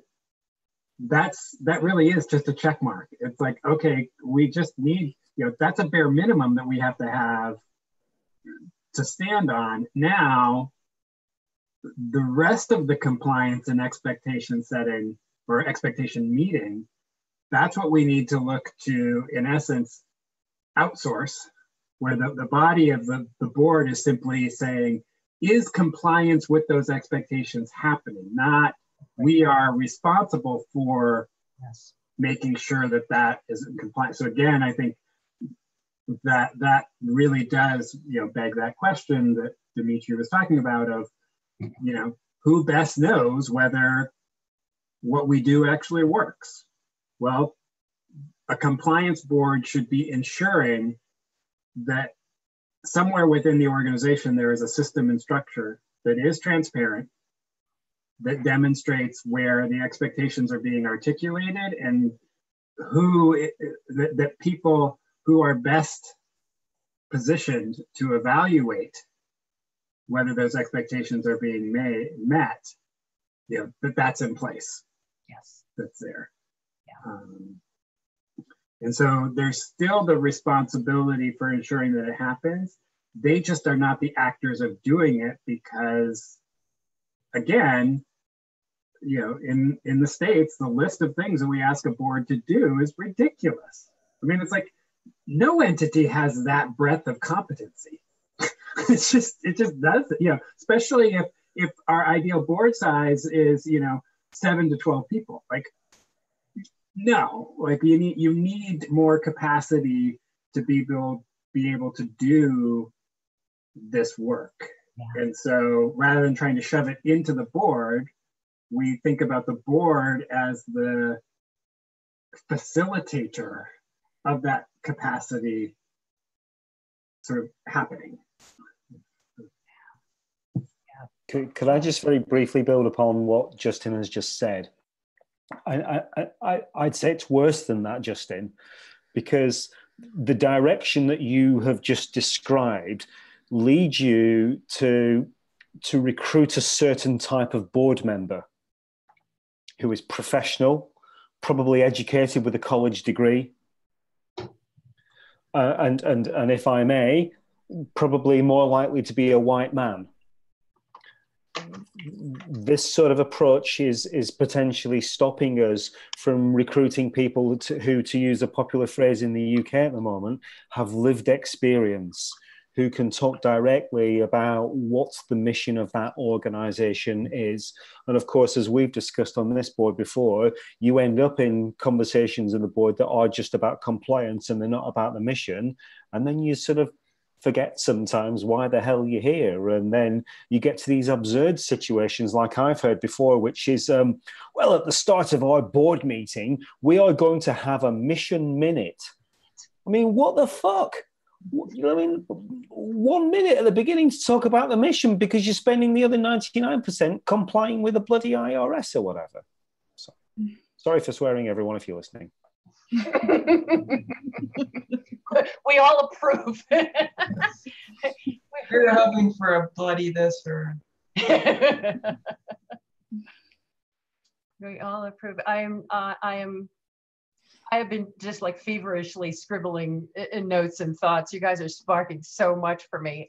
really is just a check mark. It's like, okay, we just need, that's a bare minimum that we have to have to stand on. Now, the rest of the compliance and expectation setting or expectation meeting, that's what we need to look to, in essence, outsource, where the body of the board is simply saying, is compliance with those expectations happening? Not, we are responsible for making sure that is in compliance. So again, I think that really does, beg that question that Dimitri was talking about of, who best knows whether what we do actually works? Well, a compliance board should be ensuring that somewhere within the organization there is a system and structure that is transparent, that demonstrates where the expectations are being articulated, and that people who are best positioned to evaluate whether those expectations are being met, that's in place. Yes. That's there. Yeah. And so there's still the responsibility for ensuring that it happens. They just are not the actors of doing it because, again, in the States, the list of things that we ask a board to do is ridiculous. I mean, it's like no entity has that breadth of competency. it just does it, especially if our ideal board size is, 7 to 12 people. Like, no, like you need more capacity to be able to do this work. Yeah. And so rather than trying to shove it into the board, we think about the board as the facilitator of that capacity sort of happening. Could I just very briefly build upon what Justin has just said? I'd say it's worse than that, Justin, because the direction that you have just described leads you to recruit a certain type of board member who is professional, probably educated with a college degree, and if I may, probably more likely to be a white man. This sort of approach is potentially stopping us from recruiting people who, to use a popular phrase in the UK at the moment, have lived experience, who can talk directly about what the mission of that organization is. And of course, as we've discussed on this board before, you end up in conversations in the board that are just about compliance and they're not about the mission. And then you sort of forget sometimes why the hell you're here. And then you get to these absurd situations like I've heard before, which is, well, at the start of our board meeting, we are going to have a mission minute. I mean, what the fuck? You know what I mean? 1 minute at the beginning to talk about the mission because you're spending the other 99% complying with the bloody IRS or whatever. So, sorry for swearing, everyone, if you're listening. We all approve. We're hoping for a bloody this or. We all approve. I have been just like feverishly scribbling in notes and thoughts. You guys are sparking so much for me.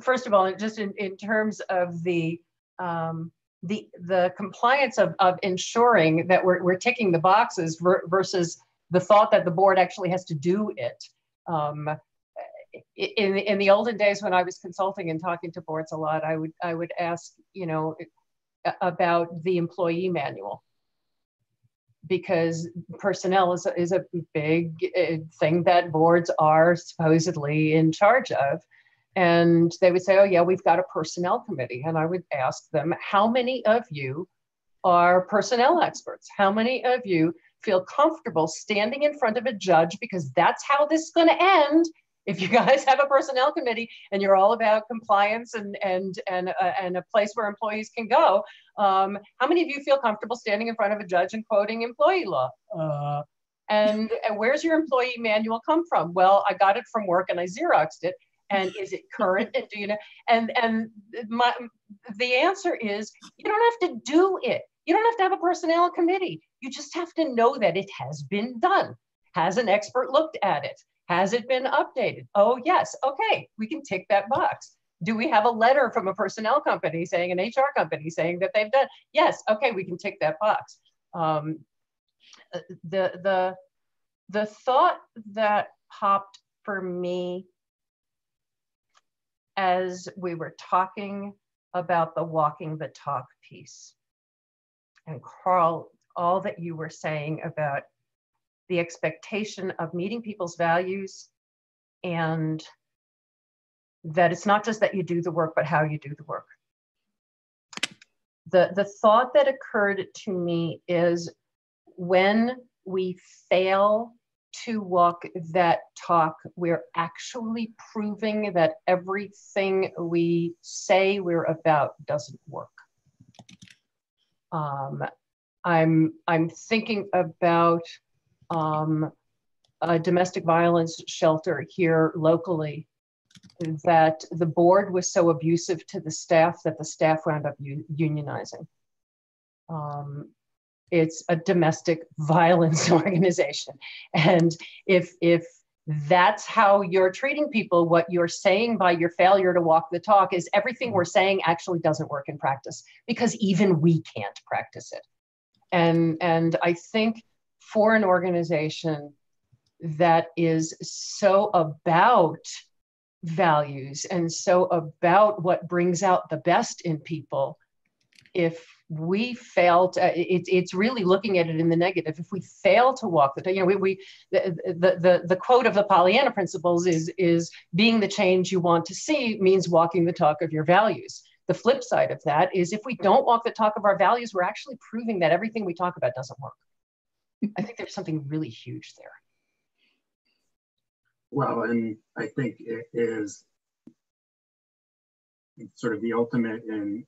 First of all, just in terms of the compliance of ensuring that we're ticking the boxes versus the thought that the board actually has to do it. In the olden days when I was consulting and talking to boards a lot, I would ask, you know, about the employee manual, because personnel is a big thing that boards are supposedly in charge of. And they would say, oh yeah, we've got a personnel committee. And I would ask them, how many of you are personnel experts? How many of you feel comfortable standing in front of a judge, because that's how this is going to end? If you guys have a personnel committee and you're all about compliance and a place where employees can go, how many of you feel comfortable standing in front of a judge and quoting employee law? And where's your employee manual come from? Well, I got it from work and I Xeroxed it. And is it current? And do you know? And the answer is, you don't have to do it. You don't have to have a personnel committee. You just have to know that it has been done. Has an expert looked at it? Has it been updated? Oh, yes. Okay, we can tick that box. Do we have a letter from a personnel company saying, an HR company saying that they've done? Yes. Okay, we can tick that box. The thought that popped for me as we were talking about the walking the talk piece, and Carl, all that you were saying about the expectation of meeting people's values, and that it's not just that you do the work, but how you do the work. The thought that occurred to me is, when we fail to walk that talk, we're actually proving that everything we say we're about doesn't work. I'm thinking about a domestic violence shelter here locally that the board was so abusive to the staff that the staff wound up unionizing. It's a domestic violence organization. And if that's how you're treating people, what you're saying by your failure to walk the talk is everything we're saying actually doesn't work in practice, because even we can't practice it. And I think for an organization that is so about values and so about what brings out the best in people, if we fail to, it's really looking at it in the negative. If we fail to walk the talk, you know, the quote of the Pollyanna principles is being the change you want to see means walking the talk of your values. The flip side of that is, if we don't walk the talk of our values, we're actually proving that everything we talk about doesn't work. I think there's something really huge there. Well, and I think it is sort of the ultimate in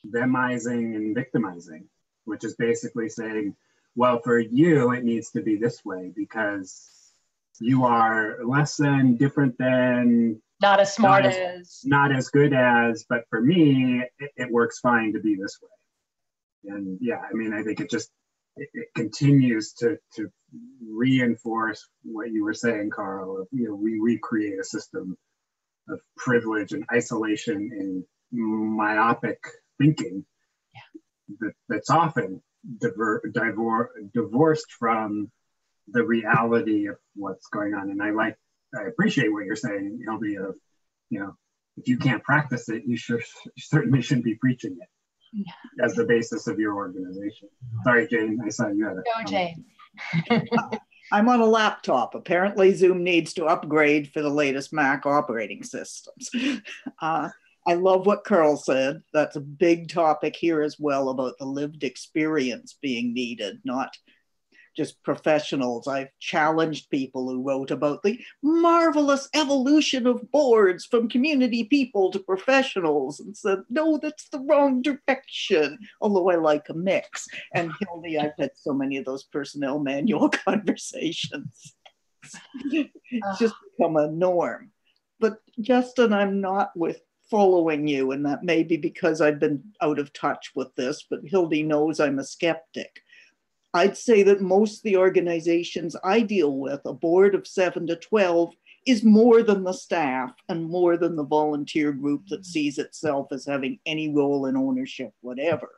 themizing and victimizing, which is basically saying, well, for you, it needs to be this way because you are less than, different than, not as smart as, not as good as, but for me, it works fine to be this way. And yeah, I mean, I think it it continues to reinforce what you were saying, Carl. We recreate a system of privilege and isolation and myopic thinking that's often divorced from the reality of what's going on. And I appreciate what you're saying, Hildy, of, if you can't practice it, you certainly shouldn't be preaching it as the basis of your organization. Sorry, Jane, I saw you had a Go, Jane. I'm on a laptop. Apparently Zoom needs to upgrade for the latest Mac operating systems. I love what Carl said. That's a big topic here as well, about the lived experience being needed, not just professionals. I've challenged people who wrote about the marvelous evolution of boards from community people to professionals and said, no, that's the wrong direction. Although I like a mix. And Hildy, I've had so many of those personnel manual conversations. It's just become a norm. But Justin, I'm not following you, and that may be because I've been out of touch with this, but Hildy knows I'm a skeptic. I'd say that most of the organizations I deal with, a board of 7 to 12, is more than the staff and more than the volunteer group that sees itself as having any role in ownership, whatever.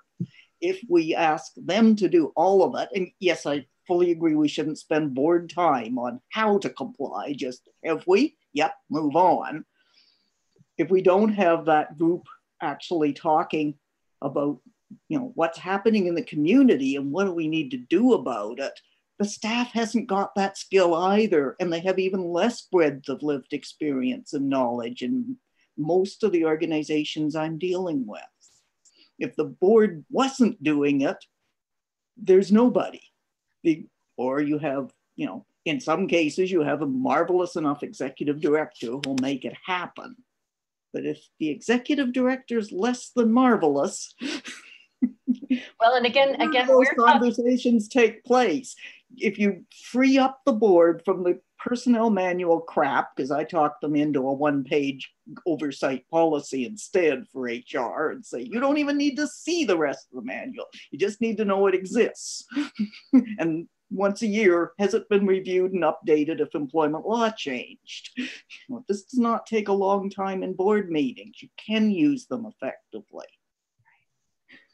If we ask them to do all of it, and yes, I fully agree we shouldn't spend board time on how to comply, just have we? Yep, move on. If we don't have that group actually talking about what's happening in the community and what do we need to do about it, the staff hasn't got that skill either, and they have even less breadth of lived experience and knowledge in most of the organizations I'm dealing with. If the board wasn't doing it, there's nobody. Or you have, in some cases, you have a marvelous enough executive director who'll make it happen. But if the executive director is less than marvelous, well, and again, those conversations take place. If you free up the board from the personnel manual crap, because I talked them into a one-page oversight policy instead for HR, and say, you don't even need to see the rest of the manual. You just need to know it exists. And once a year, has it been reviewed and updated if employment law changed? This does not take a long time in board meetings. You can use them effectively.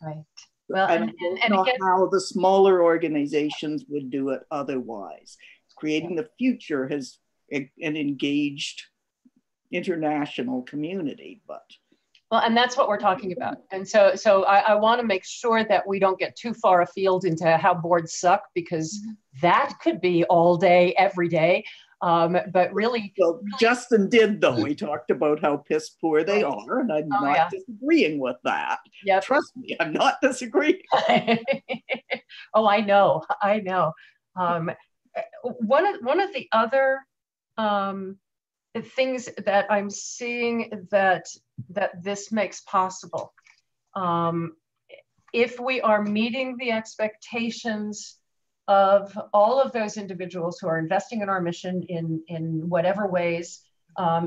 Right. Well, and know again, how the smaller organizations would do it otherwise. Creating the future has an engaged international community, but. Well, and that's what we're talking about. And so I want to make sure that we don't get too far afield into how boards suck, because that could be all day, every day. But really, well, Justin did, though. He talked about how piss poor they are, and I'm not disagreeing with that. Yep. Trust me, I'm not disagreeing. Oh, I know. One of the other things that I'm seeing that this makes possible, if we are meeting the expectations of all of those individuals who are investing in our mission in whatever ways,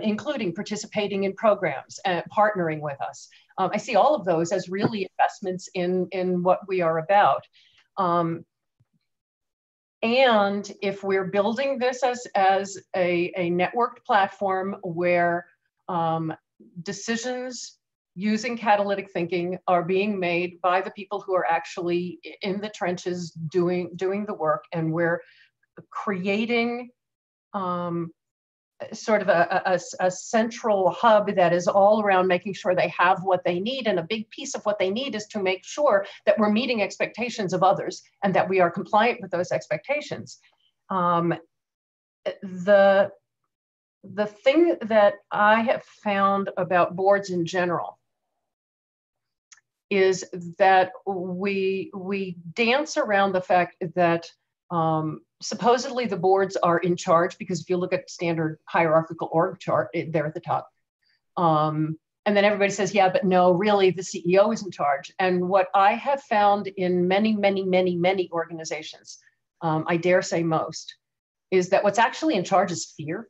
including participating in programs and partnering with us. I see all of those as really investments in what we are about. And if we're building this as a networked platform where decisions using catalytic thinking are being made by the people who are actually in the trenches doing the work, and we're creating sort of a central hub that is all around making sure they have what they need. And a big piece of what they need is to make sure that we're meeting expectations of others and that we are compliant with those expectations. The thing that I have found about boards in general is that we dance around the fact that supposedly the boards are in charge, because if you look at standard hierarchical org chart, they're at the top. And then everybody says, yeah, but no, really the CEO is in charge. And what I have found in many, many, many, many organizations, I dare say most, is that what's actually in charge is fear.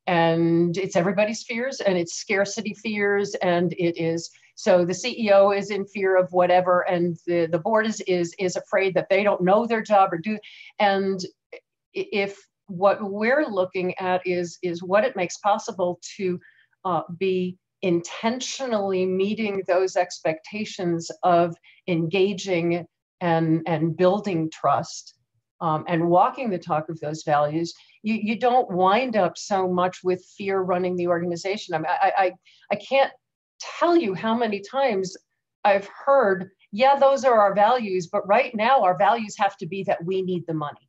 and it's everybody's fears, and it's scarcity fears, and it is, so the CEO is in fear of whatever, and the board is afraid that they don't know their job or do. And if what we're looking at is what it makes possible to be intentionally meeting those expectations of engaging and building trust, and walking the talk of those values, you don't wind up so much with fear running the organization. I mean, I can't tell you how many times I've heard, yeah, those are our values, but right now our values have to be that we need the money,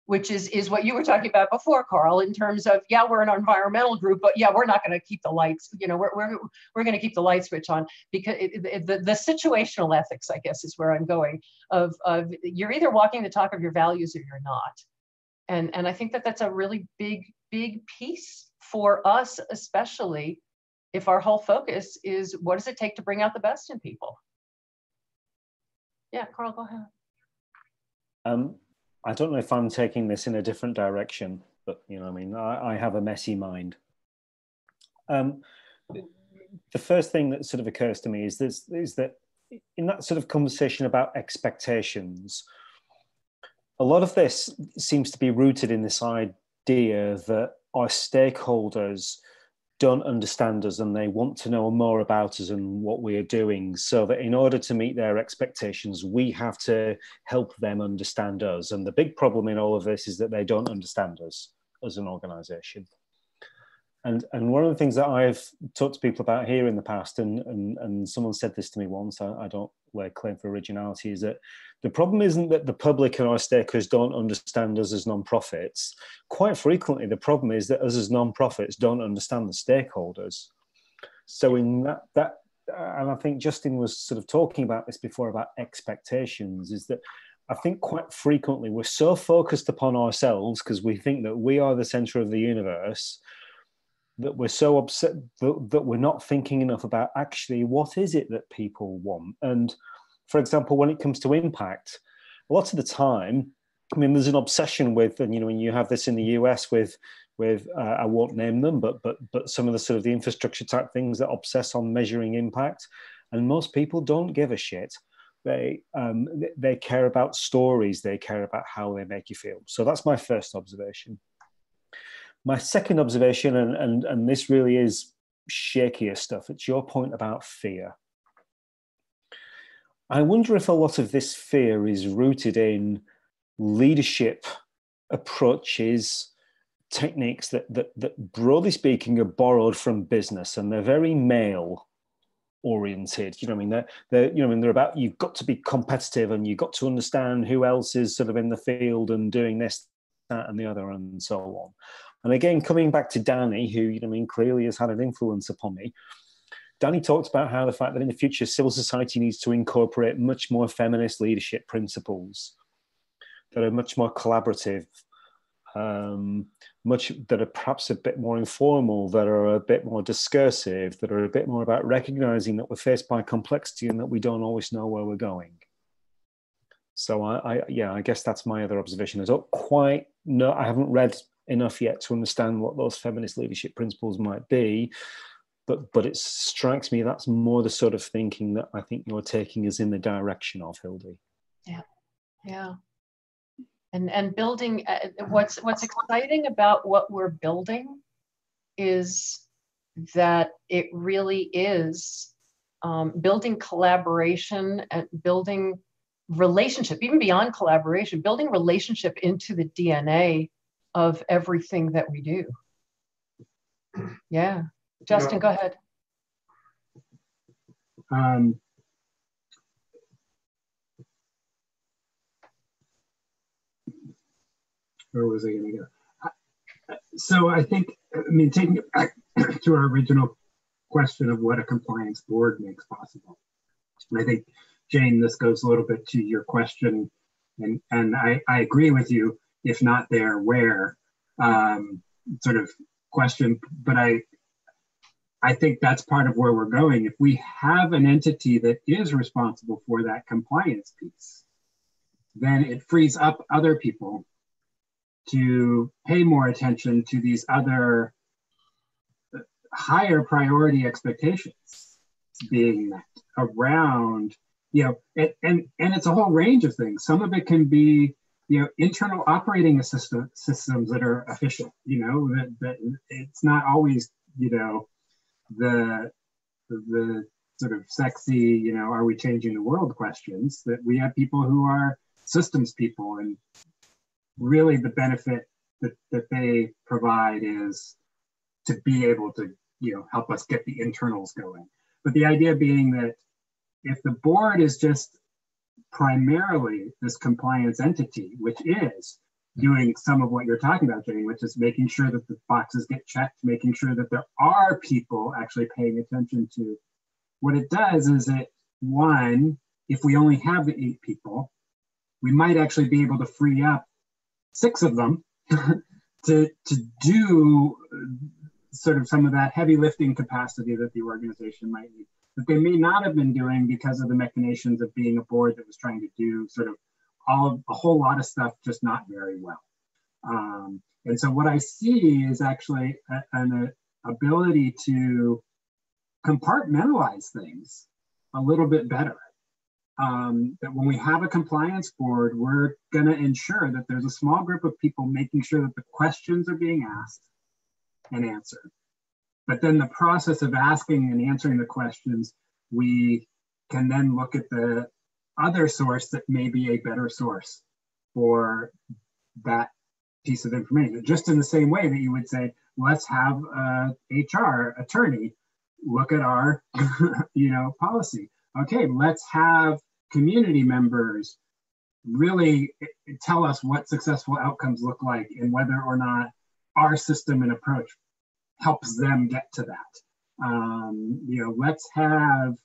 which is what you were talking about before, Carl, in terms of, yeah, we're an environmental group, but yeah, we're not going to keep the lights, you know, we're going to keep the light switch on, because the situational ethics, I guess, is where I'm going, of you're either walking the talk of your values or you're not. And I think that that's a really big piece for us, especially if our whole focus is what does it take to bring out the best in people? Yeah, Carl, go ahead. I don't know if I'm taking this in a different direction, but you know, I mean, I have a messy mind. The first thing that sort of occurs to me is that in that sort of conversation about expectations, a lot of this seems to be rooted in this idea that our stakeholders don't understand us and they want to know more about us and what we are doing, so that in order to meet their expectations, we have to help them understand us. And the big problem in all of this is that they don't understand us as an organization. And one of the things that I've talked to people about here in the past, and someone said this to me once, I don't lay claim for originality, is that the problem isn't that the public and our stakeholders don't understand us as non-profits. Quite frequently, the problem is that us as non-profits don't understand the stakeholders. So in that, and I think Justin was sort of talking about this before about expectations, is that I think quite frequently we're so focused upon ourselves because we think that we are the center of the universe, that we're so upset that we're not thinking enough about actually what is it that people want. And for example, when it comes to impact, a lot of the time, I mean, there's an obsession with, and you know, when you have this in the US with I won't name them, but some of the sort of the infrastructure type things that obsess on measuring impact, and most people don't give a shit. They care about stories, they care about how they make you feel. So that's my first observation. My second observation, and this really is shakier stuff, it's your point about fear. I wonder if a lot of this fear is rooted in leadership approaches, techniques that broadly speaking are borrowed from business, and they're very male oriented. You know what I mean? They're about, you've got to be competitive and you've got to understand who else is sort of in the field and doing this, that, and the other, and so on. And again, coming back to Danny, who, you know, I mean, clearly has had an influence upon me. Danny talked about how the fact that in the future, civil society needs to incorporate much more feminist leadership principles that are much more collaborative, that are perhaps a bit more informal, that are a bit more discursive, that are a bit more about recognizing that we're faced by complexity and that we don't always know where we're going. So I guess that's my other observation. I don't quite know, I haven't read enough yet to understand what those feminist leadership principles might be, but it strikes me that's more the sort of thinking that I think you're taking us in the direction of, Hildy. Yeah. And building, what's exciting about what we're building is that it really is building collaboration and building relationship, even beyond collaboration, building relationship into the DNA of everything that we do. Yeah. Justin, go ahead. Where was I going to go? So I think, I mean, taking it back to our original question of what a compliance board makes possible. And I think, Jane, this goes a little bit to your question, and I agree with you, if not there, where sort of question, but I think that's part of where we're going. If we have an entity that is responsible for that compliance piece, then it frees up other people to pay more attention to these other higher priority expectations being met around, and it's a whole range of things. Some of it can be, internal operating systems that are efficient, that it's not always, the sort of sexy, are we changing the world questions, that we have people who are systems people, and really the benefit that they provide is to be able to, help us get the internals going. But the idea being that if the board is just primarily this compliance entity, which is doing some of what you're talking about, Jane, which is making sure that the boxes get checked, making sure that there are people actually paying attention to what it does, is that, one, if we only have the 8 people, we might actually be able to free up 6 of them to do sort of some of that heavy lifting capacity that the organization might need, that they may not have been doing because of the machinations of being a board that was trying to do sort of a whole lot of stuff, just not very well. And so what I see is actually an ability to compartmentalize things a little bit better. That when we have a compliance board, we're going to ensure that there's a small group of people making sure that the questions are being asked and answered. But then the process of asking and answering the questions, we can then look at the other source that may be a better source for that piece of information. Just in the same way that you would say, let's have a HR attorney look at our policy. Okay, let's have community members really tell us what successful outcomes look like and whether or not our system and approach helps them get to that. Let's have,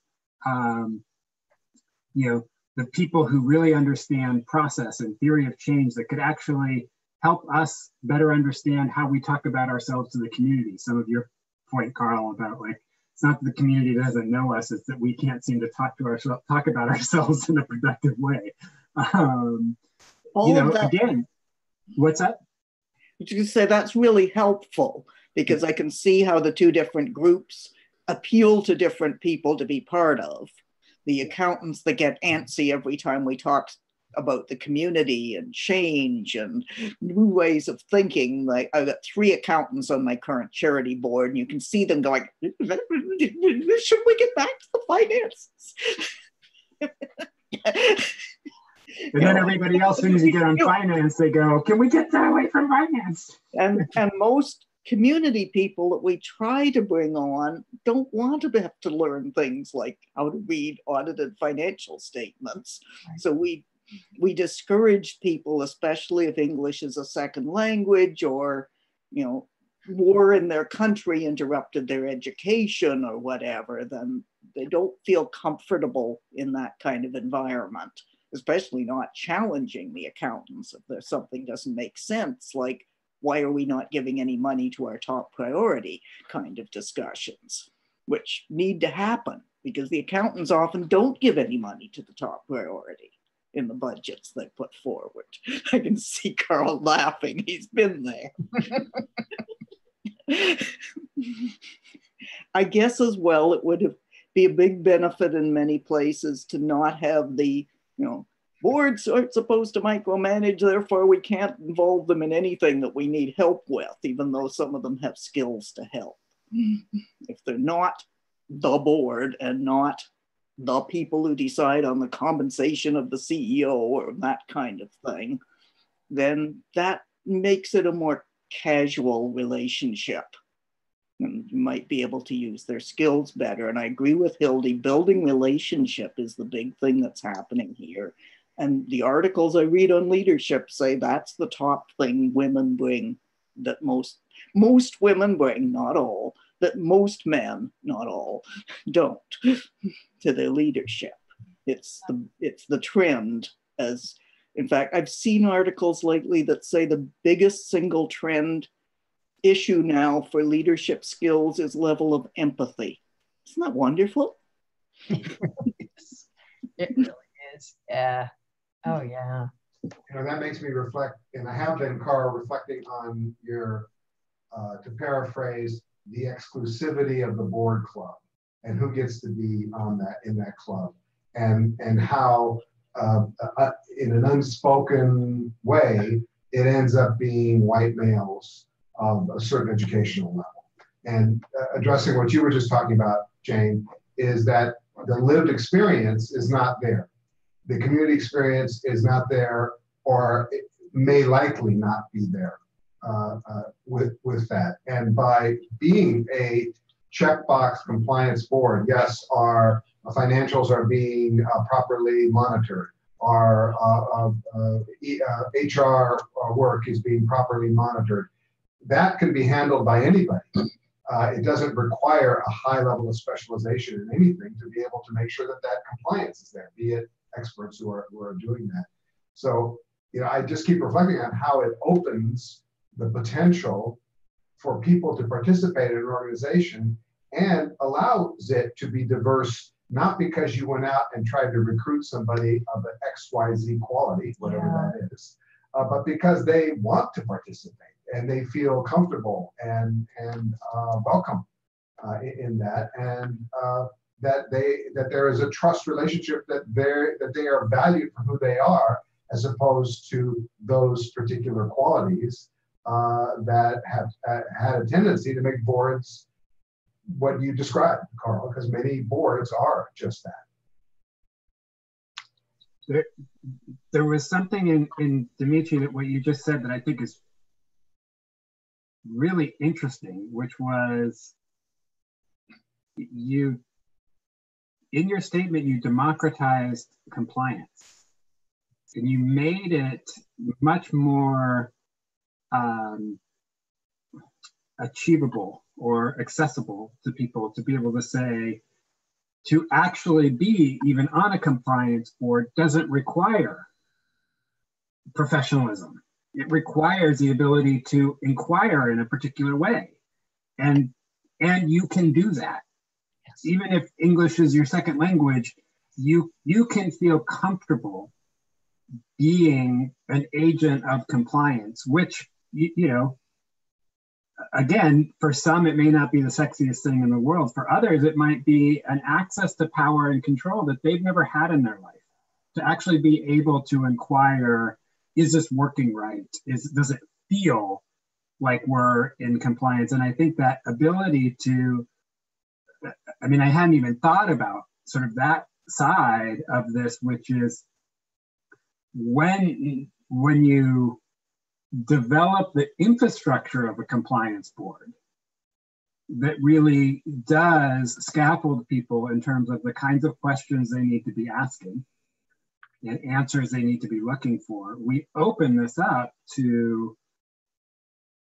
the people who really understand process and theory of change that could actually help us better understand how we talk about ourselves to the community. Some of your point, Carl, about it's not that the community doesn't know us, it's that we can't seem to talk about ourselves in a productive way. Again, what's that? You say that's really helpful, because I can see how the 2 different groups appeal to different people to be part of. The accountants that get antsy every time we talk about the community and change and new ways of thinking. Like, I've got 3 accountants on my current charity board, and you can see them going, should we get back to the finances? And then everybody else, as soon as you get on finance, they go, can we get that away from finance? And most community people that we try to bring on don't want to have to learn things like how to read audited financial statements. Right. So we discourage people, especially if English is a second language, or, war in their country interrupted their education or whatever, then they don't feel comfortable in that kind of environment, especially not challenging the accountants if there's something doesn't make sense, like, why are we not giving any money to our top priority kind of discussions, which need to happen because the accountants often don't give any money to the top priority in the budgets they put forward. I can see Carl laughing. He's been there. I guess as well, it would be a big benefit in many places to not have the, boards aren't supposed to micromanage, therefore we can't involve them in anything that we need help with, even though some of them have skills to help. If they're not the board and not the people who decide on the compensation of the CEO or that kind of thing, then that makes it a more casual relationship. And you might be able to use their skills better. And I agree with Hildy, building relationship is the big thing that's happening here. And the articles I read on leadership say that's the top thing women bring, that most women bring, not all, that most men, not all, don't, to their leadership. It's the trend. As in fact, I've seen articles lately that say the biggest single trend issue now for leadership skills is level of empathy. Isn't that wonderful? It really is. Yeah. Oh, yeah. That makes me reflect, and I have been, Carl, reflecting on your, to paraphrase, the exclusivity of the board club and who gets to be on that in that club, and how in an unspoken way it ends up being white males of a certain educational level. And addressing what you were just talking about, Jane, is that the lived experience is not there. The community experience is not there, or it may likely not be there with that. And by being a checkbox compliance board, yes, our financials are being properly monitored. Our HR work is being properly monitored. That can be handled by anybody. It doesn't require a high level of specialization in anything to be able to make sure that that compliance is there, be it experts who are doing that. So, I just keep reflecting on how it opens the potential for people to participate in an organization and allows it to be diverse, not because you went out and tried to recruit somebody of an XYZ quality, whatever that is, but because they want to participate and they feel comfortable and welcome in that, and that there is a trust relationship, that they are valued for who they are, as opposed to those particular qualities that have had a tendency to make boards what you described, Carl, because many boards are just that. There was something in Dimitri, that what you just said, that I think is really interesting, which was in your statement, you democratized compliance. And you made it much more achievable or accessible to people to be able to say, to actually be even on a compliance board doesn't require professionalism. It requires the ability to inquire in a particular way. And you can do that. Yes. Even if English is your second language, you can feel comfortable being an agent of compliance, which, again, for some, it may not be the sexiest thing in the world. For others, it might be an access to power and control that they've never had in their life. To actually be able to inquire, is this working right? Does it feel like we're in compliance? And I think that ability to, I hadn't even thought about sort of that side of this, which is when you develop the infrastructure of a compliance board that really does scaffold people in terms of the kinds of questions they need to be asking and answers they need to be looking for, we open this up to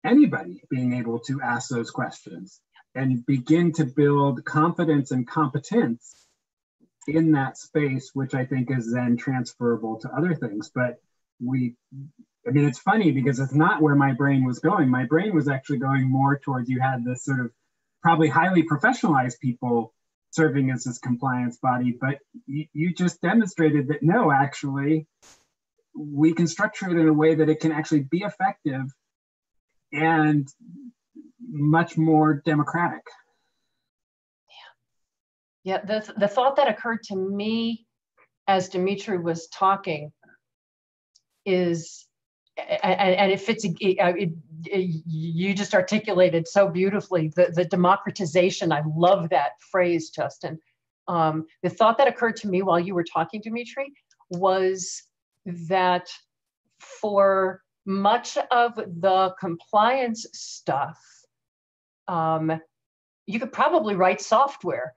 anybody being able to ask those questions and begin to build confidence and competence in that space, which I think is then transferable to other things. But it's funny because it's not where my brain was going. My brain was actually going more towards, you had this sort of probably highly professionalized people serving as this compliance body, but you just demonstrated that no, actually, we can structure it in a way that it can actually be effective and much more democratic. Yeah, the thought that occurred to me as Dimitri was talking is, and it fits, you just articulated so beautifully, the democratization. I love that phrase, Justin. The thought that occurred to me while you were talking, Dimitri, was that for much of the compliance stuff, you could probably write software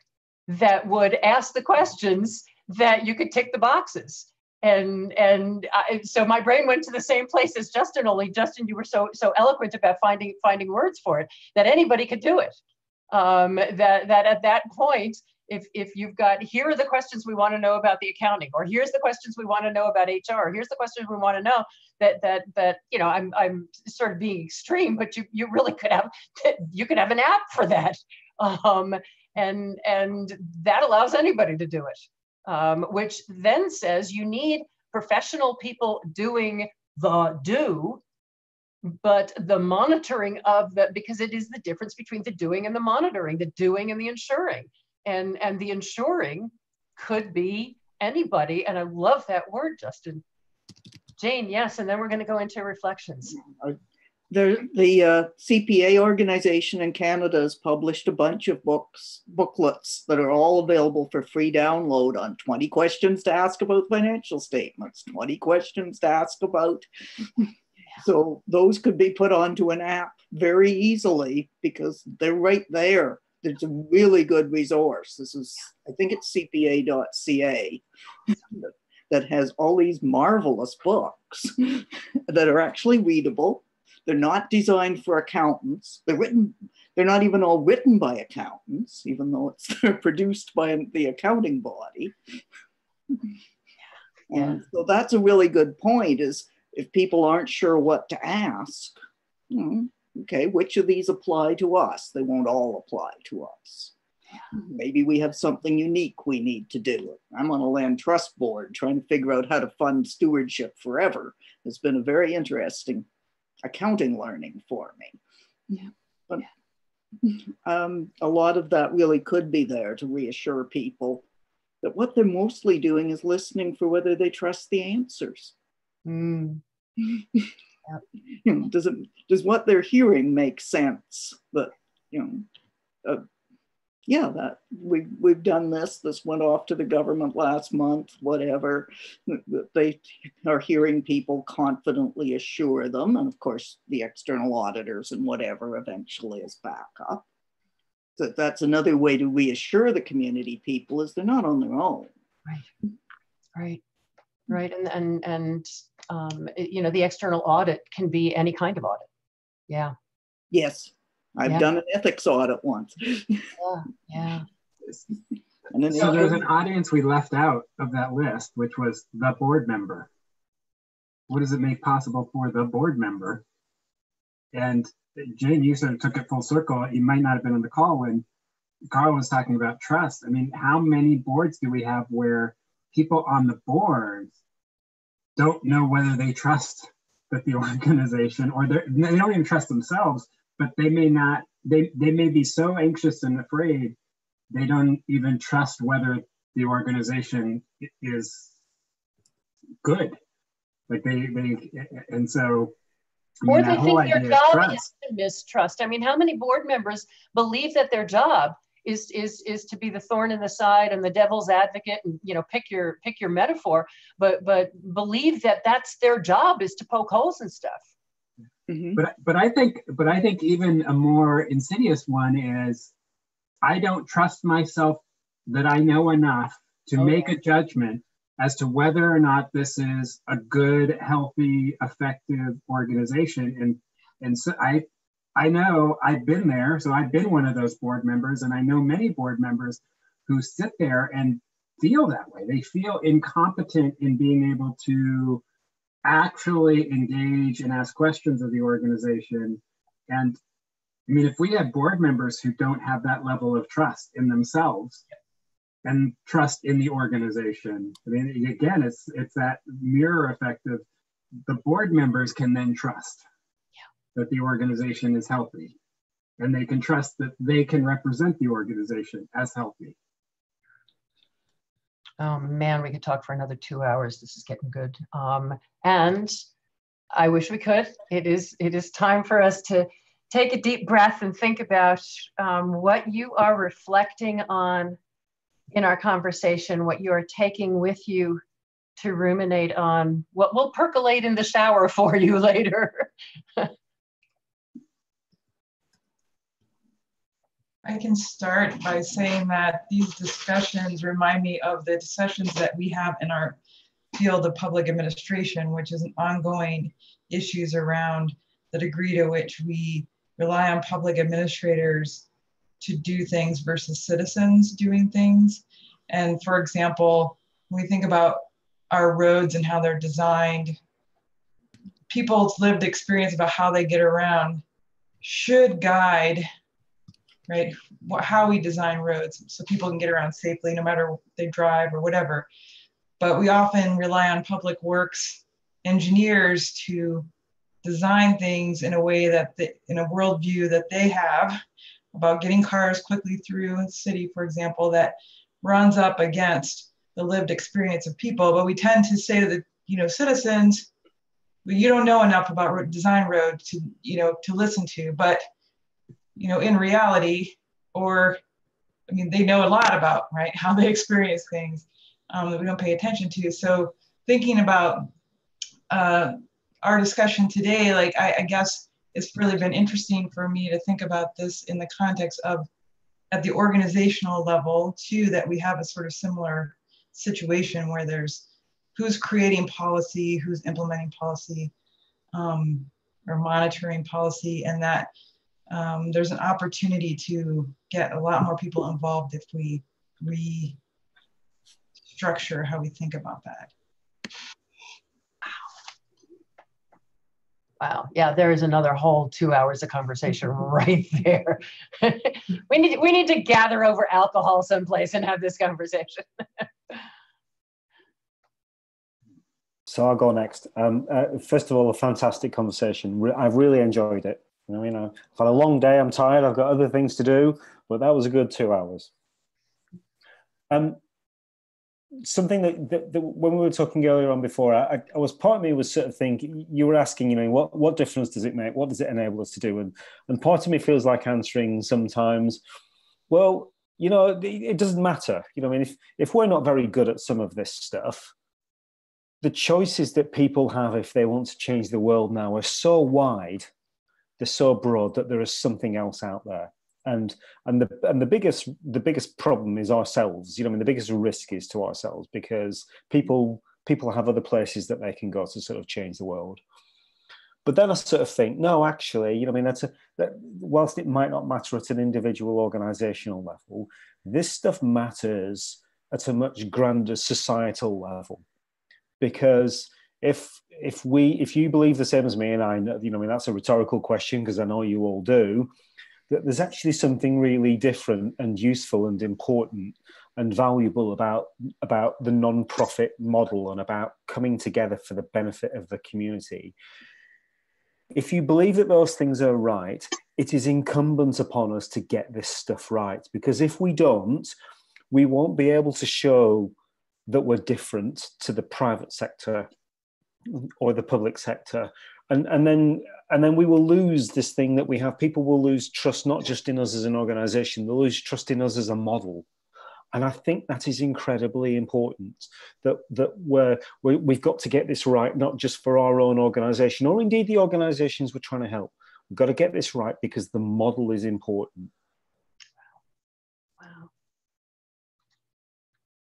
that would ask the questions that you could tick the boxes. So my brain went to the same place as Justin, only Justin, you were so eloquent about finding words for it, that anybody could do it. That at that point, if you've got, here are the questions we want to know about the accounting, or here's the questions we want to know about HR, or here's the questions we want to know, that I'm sort of being extreme, but you really could have an app for that. And that allows anybody to do it, which then says you need professional people doing the do, but the monitoring of the, because it is the difference between the doing and the monitoring, the doing and the ensuring. And the ensuring could be anybody. And I love that word, Justin. Jane, yes, and then we're going to go into reflections. The CPA organization in Canada has published a bunch of booklets that are all available for free download on 20 questions to ask about financial statements, 20 questions to ask about. So those could be put onto an app very easily because they're right there. It's a really good resource. This is, I think it's cpa.ca that has all these marvelous books that are actually readable. They're not designed for accountants. They're not even all written by accountants, even though they're produced by the accounting body. And so that's a really good point, is if people aren't sure what to ask, okay, which of these apply to us? They won't all apply to us. Maybe we have something unique we need to do. I'm on a land trust board trying to figure out how to fund stewardship forever. It's been a very interesting accounting learning for me. But a lot of that really could be there to reassure people that what they're mostly doing is listening for whether they trust the answers. Does what they're hearing make sense? That that we've done this went off to the government last month, whatever, that they are hearing people confidently assure them. And of course, the external auditors and whatever eventually as backup. That's another way to reassure the community people, is they're not on their own. Right. And the external audit can be any kind of audit. Yeah. Yes. I've done an ethics audit once. Yeah. And then so there's an audience we left out of that list, which was the board member. What does it make possible for the board member? And Jane, you sort of took it full circle. You might not have been on the call when Carl was talking about trust. I mean, how many boards do we have where people on the boards don't know whether they trust that the organization, or they don't even trust themselves, but they may not, they may be so anxious and afraid, they don't even trust whether the organization is good. Like and so, or they think their job is to mistrust. I mean, how many board members believe that their job is to be the thorn in the side and the devil's advocate, and pick your metaphor, but believe that that's their job, is to poke holes in stuff. Mm-hmm. But I think even a more insidious one is, I don't trust myself that I know enough to make a judgment as to whether or not this is a good, healthy, effective organization. And so I know I've been there, so I've been one of those board members, and I know many board members who sit there and feel that way. They feel incompetent in being able to actually engage and ask questions of the organization. And I mean, if we have board members who don't have that level of trust in themselves and trust in the organization, I mean, again, it's that mirror effect of the board members can then trust that the organization is healthy, and they can trust that they can represent the organization as healthy. Oh man, we could talk for another 2 hours. This is getting good. And I wish we could. It is time for us to take a deep breath and think about what you are reflecting on in our conversation, what you are taking with you to ruminate on, what will percolate in the shower for you later. I can start by saying that these discussions remind me of the discussions that we have in our field of public administration, which is an ongoing issues around the degree to which we rely on public administrators to do things versus citizens doing things. And for example, when we think about our roads and how they're designed, people's lived experience about how they get around should guide, right, how we design roads so people can get around safely no matter if they drive or whatever. But we often rely on public works engineers to design things in a way that in a worldview that they have about getting cars quickly through a city, for example, that runs up against the lived experience of people. But we tend to say to the, you know, citizens, well, you don't know enough about design road to, you know, to listen to. But, you know, in reality, or I mean, they know a lot about, right, how they experience things that we don't pay attention to. So thinking about our discussion today, like I guess it's really been interesting for me to think about this in the context of at the organizational level too, that we have a sort of similar situation where there's who's creating policy, who's implementing policy, or monitoring policy, and that there's an opportunity to get a lot more people involved if we restructure how we think about that. Wow. Yeah, there is another whole 2 hours of conversation right there. we need to gather over alcohol someplace and have this conversation. So I'll go next. First of all, a fantastic conversation. I've really enjoyed it. You know, I've had a long day. I'm tired. I've got other things to do, but that was a good 2 hours. Something that when we were talking earlier on before, I was part of me was sort of thinking, you were asking, you know, what difference does it make? What does it enable us to do? And part of me feels like answering sometimes, well, you know, it doesn't matter. You know, I mean, if we're not very good at some of this stuff, the choices that people have if they want to change the world now are so wide, they're so broad that there is something else out there. And the biggest problem is ourselves. You know, I mean, the biggest risk is to ourselves, because people have other places that they can go to sort of change the world. But then I sort of think, no, actually, you know, I mean, whilst it might not matter at an individual organizational level, this stuff matters at a much grander societal level. Because if you believe the same as me, and I know, you know, I mean, that's a rhetorical question because I know you all do, that there's actually something really different and useful and important and valuable about the non-profit model and about coming together for the benefit of the community. If you believe that those things are right, it is incumbent upon us to get this stuff right, because if we don't, we won't be able to show that we're different to the private sector or the public sector. And then we will lose this thing that we have. People will lose trust, not just in us as an organization, they'll lose trust in us as a model. And I think that is incredibly important, that we've got to get this right, not just for our own organization, or indeed the organizations we're trying to help. We've got to get this right because the model is important. Wow.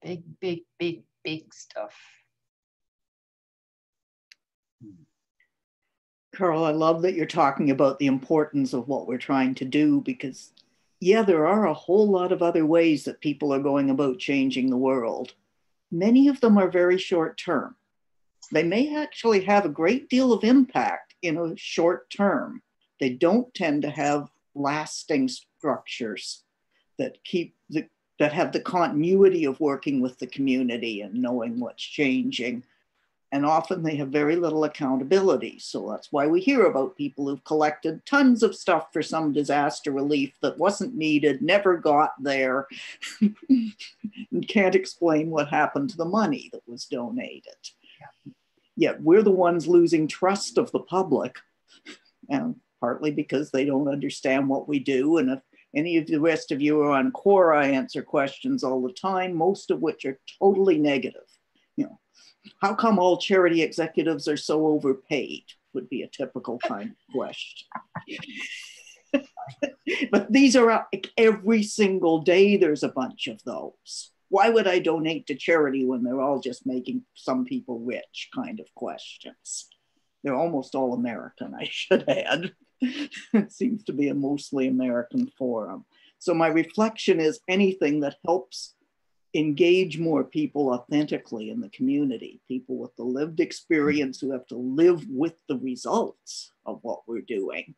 Big, big, big, big stuff. Carl, I love that you're talking about the importance of what we're trying to do, because yeah, there are a whole lot of other ways that people are going about changing the world. Many of them are very short term. They may actually have a great deal of impact in a short term. They don't tend to have lasting structures that have the continuity of working with the community and knowing what's changing. And often they have very little accountability. So that's why we hear about people who've collected tons of stuff for some disaster relief that wasn't needed, never got there, and can't explain what happened to the money that was donated. Yeah. Yet we're the ones losing trust of the public, and partly because they don't understand what we do. And if any of the rest of you are on Quora, I answer questions all the time, most of which are totally negative. You know, how come all charity executives are so overpaid? Would be a typical kind of question. But these are every single day, there's a bunch of those. Why would I donate to charity when they're all just making some people rich kind of questions? They're almost all American, I should add. It seems to be a mostly American forum. So my reflection is anything that helps engage more people authentically in the community, people with the lived experience who have to live with the results of what we're doing,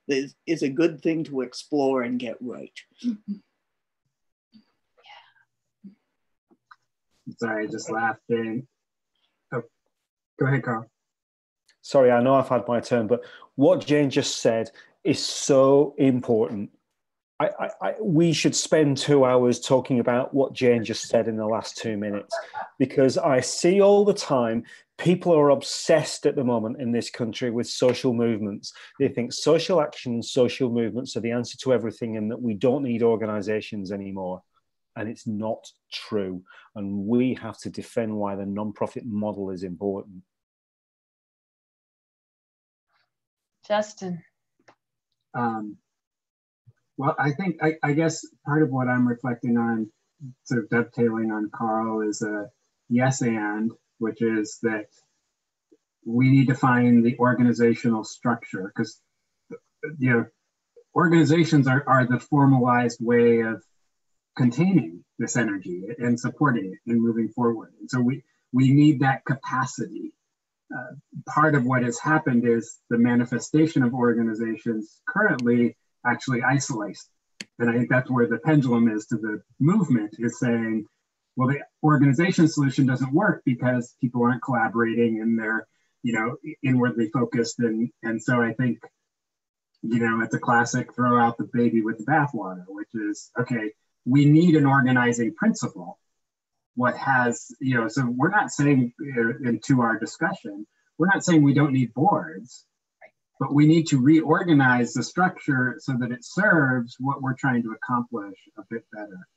is a good thing to explore and get right. Sorry, just laughing. Oh, go ahead, Carl. sorry, I know I've had my turn, but what Jane just said is so important. We should spend 2 hours talking about what Jane just said in the last 2 minutes, because I see all the time people are obsessed at the moment in this country with social movements. They think social action and social movements are the answer to everything and that we don't need organizations anymore. And it's not true. And we have to defend why the nonprofit model is important. Justin. Well, I think, I guess part of what I'm reflecting on, sort of dovetailing on Carl, is a yes and, which is that we need to find the organizational structure, because, you know, organizations are the formalized way of containing this energy and supporting it and moving forward. And so we need that capacity. Part of what has happened is the manifestation of organizations currently actually isolates. And I think that's where the pendulum is to the movement, is saying, well, the organization solution doesn't work because people aren't collaborating and they're, you know, inwardly focused. And so I think, you know, it's a classic throw out the baby with the bathwater, which is, okay, we need an organizing principle. What has, you know, so we're not saying, into our discussion, we're not saying we don't need boards, but we need to reorganize the structure so that it serves what we're trying to accomplish a bit better.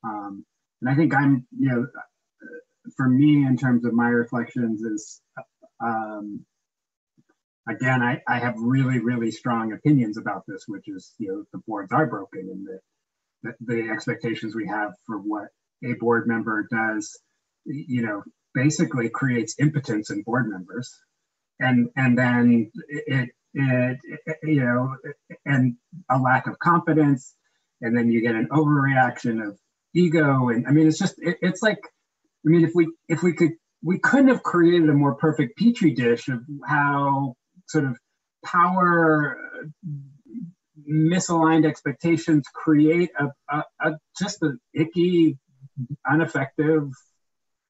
And I think I'm, you know, for me, in terms of my reflections is, again, I have really, really strong opinions about this, which is, you know, the boards are broken, and that the expectations we have for what a board member does, you know, basically creates impotence in board members. And then it you know, and a lack of confidence, and then you get an overreaction of ego. And I mean, it's just, it's like, I mean, we couldn't have created a more perfect petri dish of how sort of power misaligned expectations create just an icky, ineffective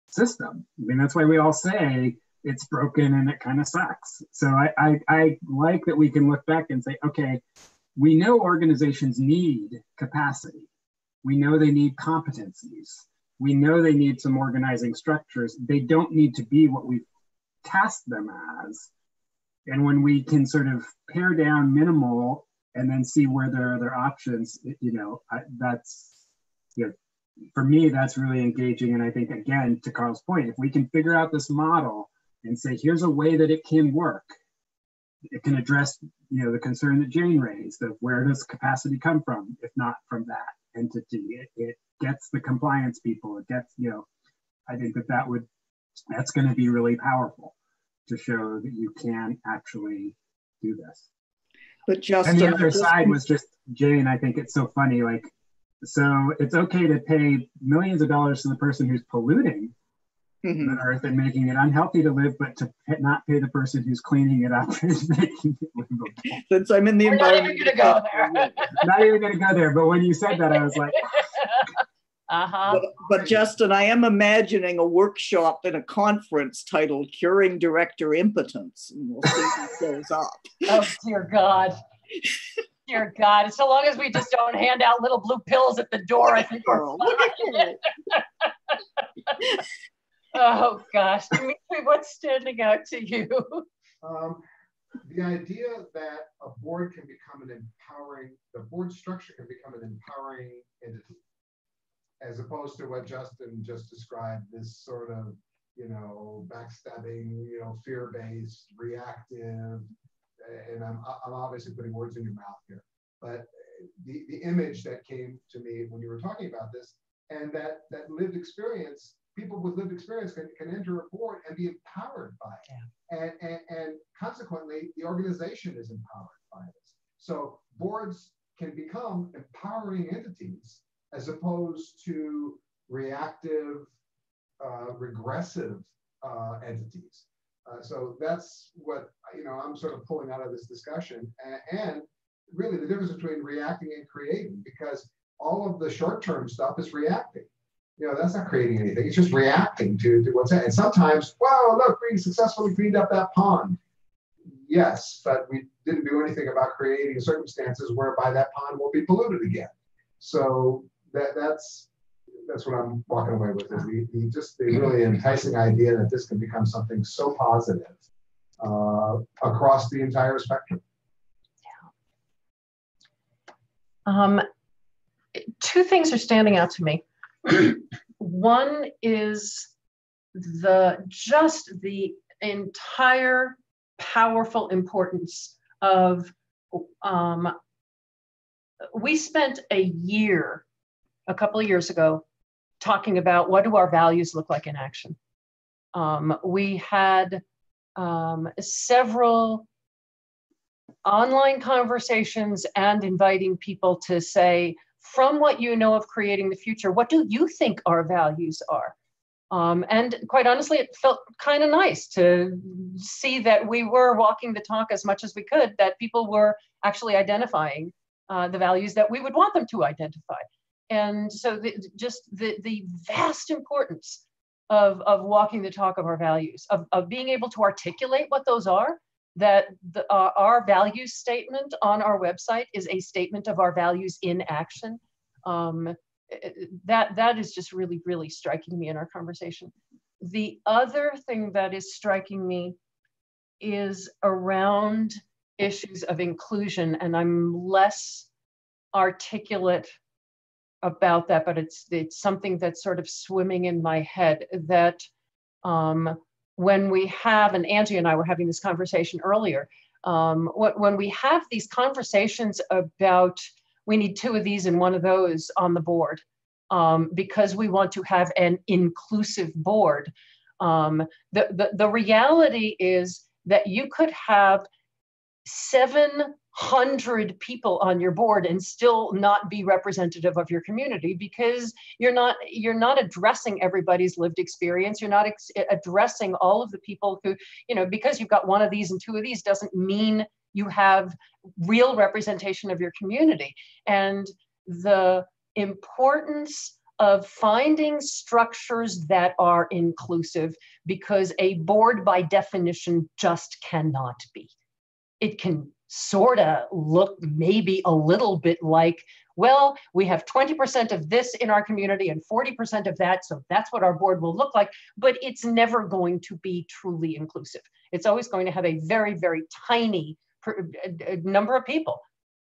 system. I mean, that's why we all say it's broken and it kind of sucks. So I like that we can look back and say, okay, we know organizations need capacity. We know they need competencies. We know they need some organizing structures. They don't need to be what we've tasked them as. And when we can sort of pare down minimal and then see where there are other options, you know, that's, you know, for me, that's really engaging. And I think, again, to Carl's point, if we can figure out this model and say, here's a way that it can work, it can address, you know, the concern that Jane raised of where does capacity come from, if not from that entity. It gets the compliance people, it gets, you know, I think that's going to be really powerful to show that you can actually do this. But Justin, and the other side was just, Jane, I think it's so funny, like, so it's okay to pay millions of dollars to the person who's polluting the earth and making it unhealthy to live, but to not pay the person who's cleaning it up and making it livable. Since I'm in the environment, not even gonna go there. Not even going to go there. But when you said that, I was like, But Justin, I am imagining a workshop and a conference titled "Curing Director Impotence," and we'll see what goes up. Oh dear God. Dear God, so long as we just don't hand out little blue pills at the door, I think we're fine. Oh gosh, Dimitri, what's standing out to you? The idea that a board can become the board structure can become an empowering entity, as opposed to what Justin just described, this sort of, you know, backstabbing, you know, fear-based, reactive, and I'm obviously putting words in your mouth here, but the image that came to me when you were talking about this, and that lived experience, people with lived experience can enter a board and be empowered by it. Yeah. And consequently, the organization is empowered by this. So boards can become empowering entities as opposed to reactive, regressive entities. So that's what, you know, I'm sort of pulling out of this discussion, and really the difference between reacting and creating, because all of the short-term stuff is reacting. You know, that's not creating anything. It's just reacting to what's happening. And sometimes, wow, look, we successfully cleaned up that pond. yes, but we didn't do anything about creating circumstances whereby that pond will be polluted again. So that's what I'm walking away with, is the really enticing idea that this can become something so positive across the entire spectrum. Two things are standing out to me. One is just the entire powerful importance of, we spent a couple of years ago, talking about what do our values look like in action. We had several online conversations and inviting people to say, from what you know of creating the future, what do you think our values are? And quite honestly, it felt kind of nice to see that we were walking the talk as much as we could, that people were actually identifying the values that we would want them to identify. And so the vast importance of walking the talk of our values, of being able to articulate what those are, that our values statement on our website is a statement of our values in action. That is just really, really striking me in our conversation. The other thing that is striking me is around issues of inclusion, and I'm less articulate about that, but it's something that's sort of swimming in my head, that when we have, and Angie and I were having this conversation earlier, when we have these conversations about, we need 2 of these and 1 of those on the board, because we want to have an inclusive board. The reality is that you could have 700 people on your board and still not be representative of your community, because you're not addressing everybody's lived experience. You're not addressing all of the people who, because you've got 1 of these and 2 of these doesn't mean you have real representation of your community. And the importance of finding structures that are inclusive, because a board by definition just cannot be. It can sort of look maybe a little bit like, well, we have 20% of this in our community and 40% of that, so that's what our board will look like, but it's never going to be truly inclusive. It's always going to have a very, very tiny number of people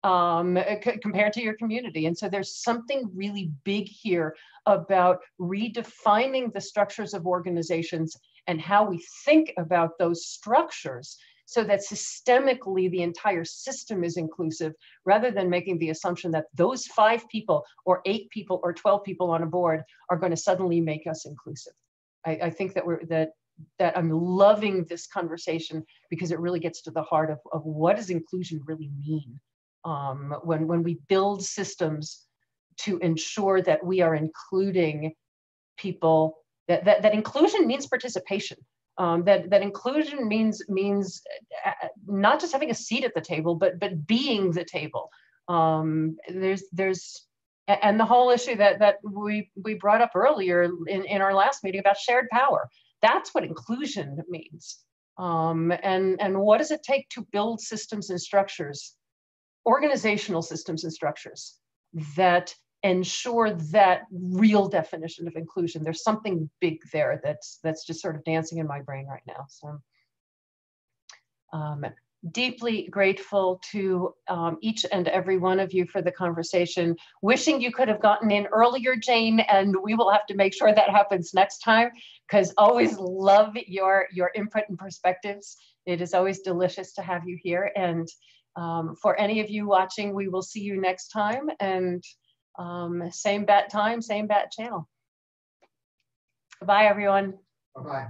compared to your community. And so there's something really big here about redefining the structures of organizations and how we think about those structures, so that systemically the entire system is inclusive, rather than making the assumption that those 5 people or 8 people or 12 people on a board are going to suddenly make us inclusive. I think that that I'm loving this conversation, because it really gets to the heart of what does inclusion really mean when we build systems to ensure that we are including people, that inclusion means participation. That inclusion means not just having a seat at the table, but being the table. There's and the whole issue that we brought up earlier in our last meeting about shared power. That's what inclusion means. And what does it take to build systems and structures, organizational systems and structures, that ensure that real definition of inclusion? There's something big there that's just sort of dancing in my brain right now. So deeply grateful to each and every one of you for the conversation. Wishing you could have gotten in earlier, Jane, and we will have to make sure that happens next time, because always love your input and perspectives. It is always delicious to have you here. And for any of you watching, we will see you next time. And same bat time, same bat channel. Bye, everyone. Bye-bye.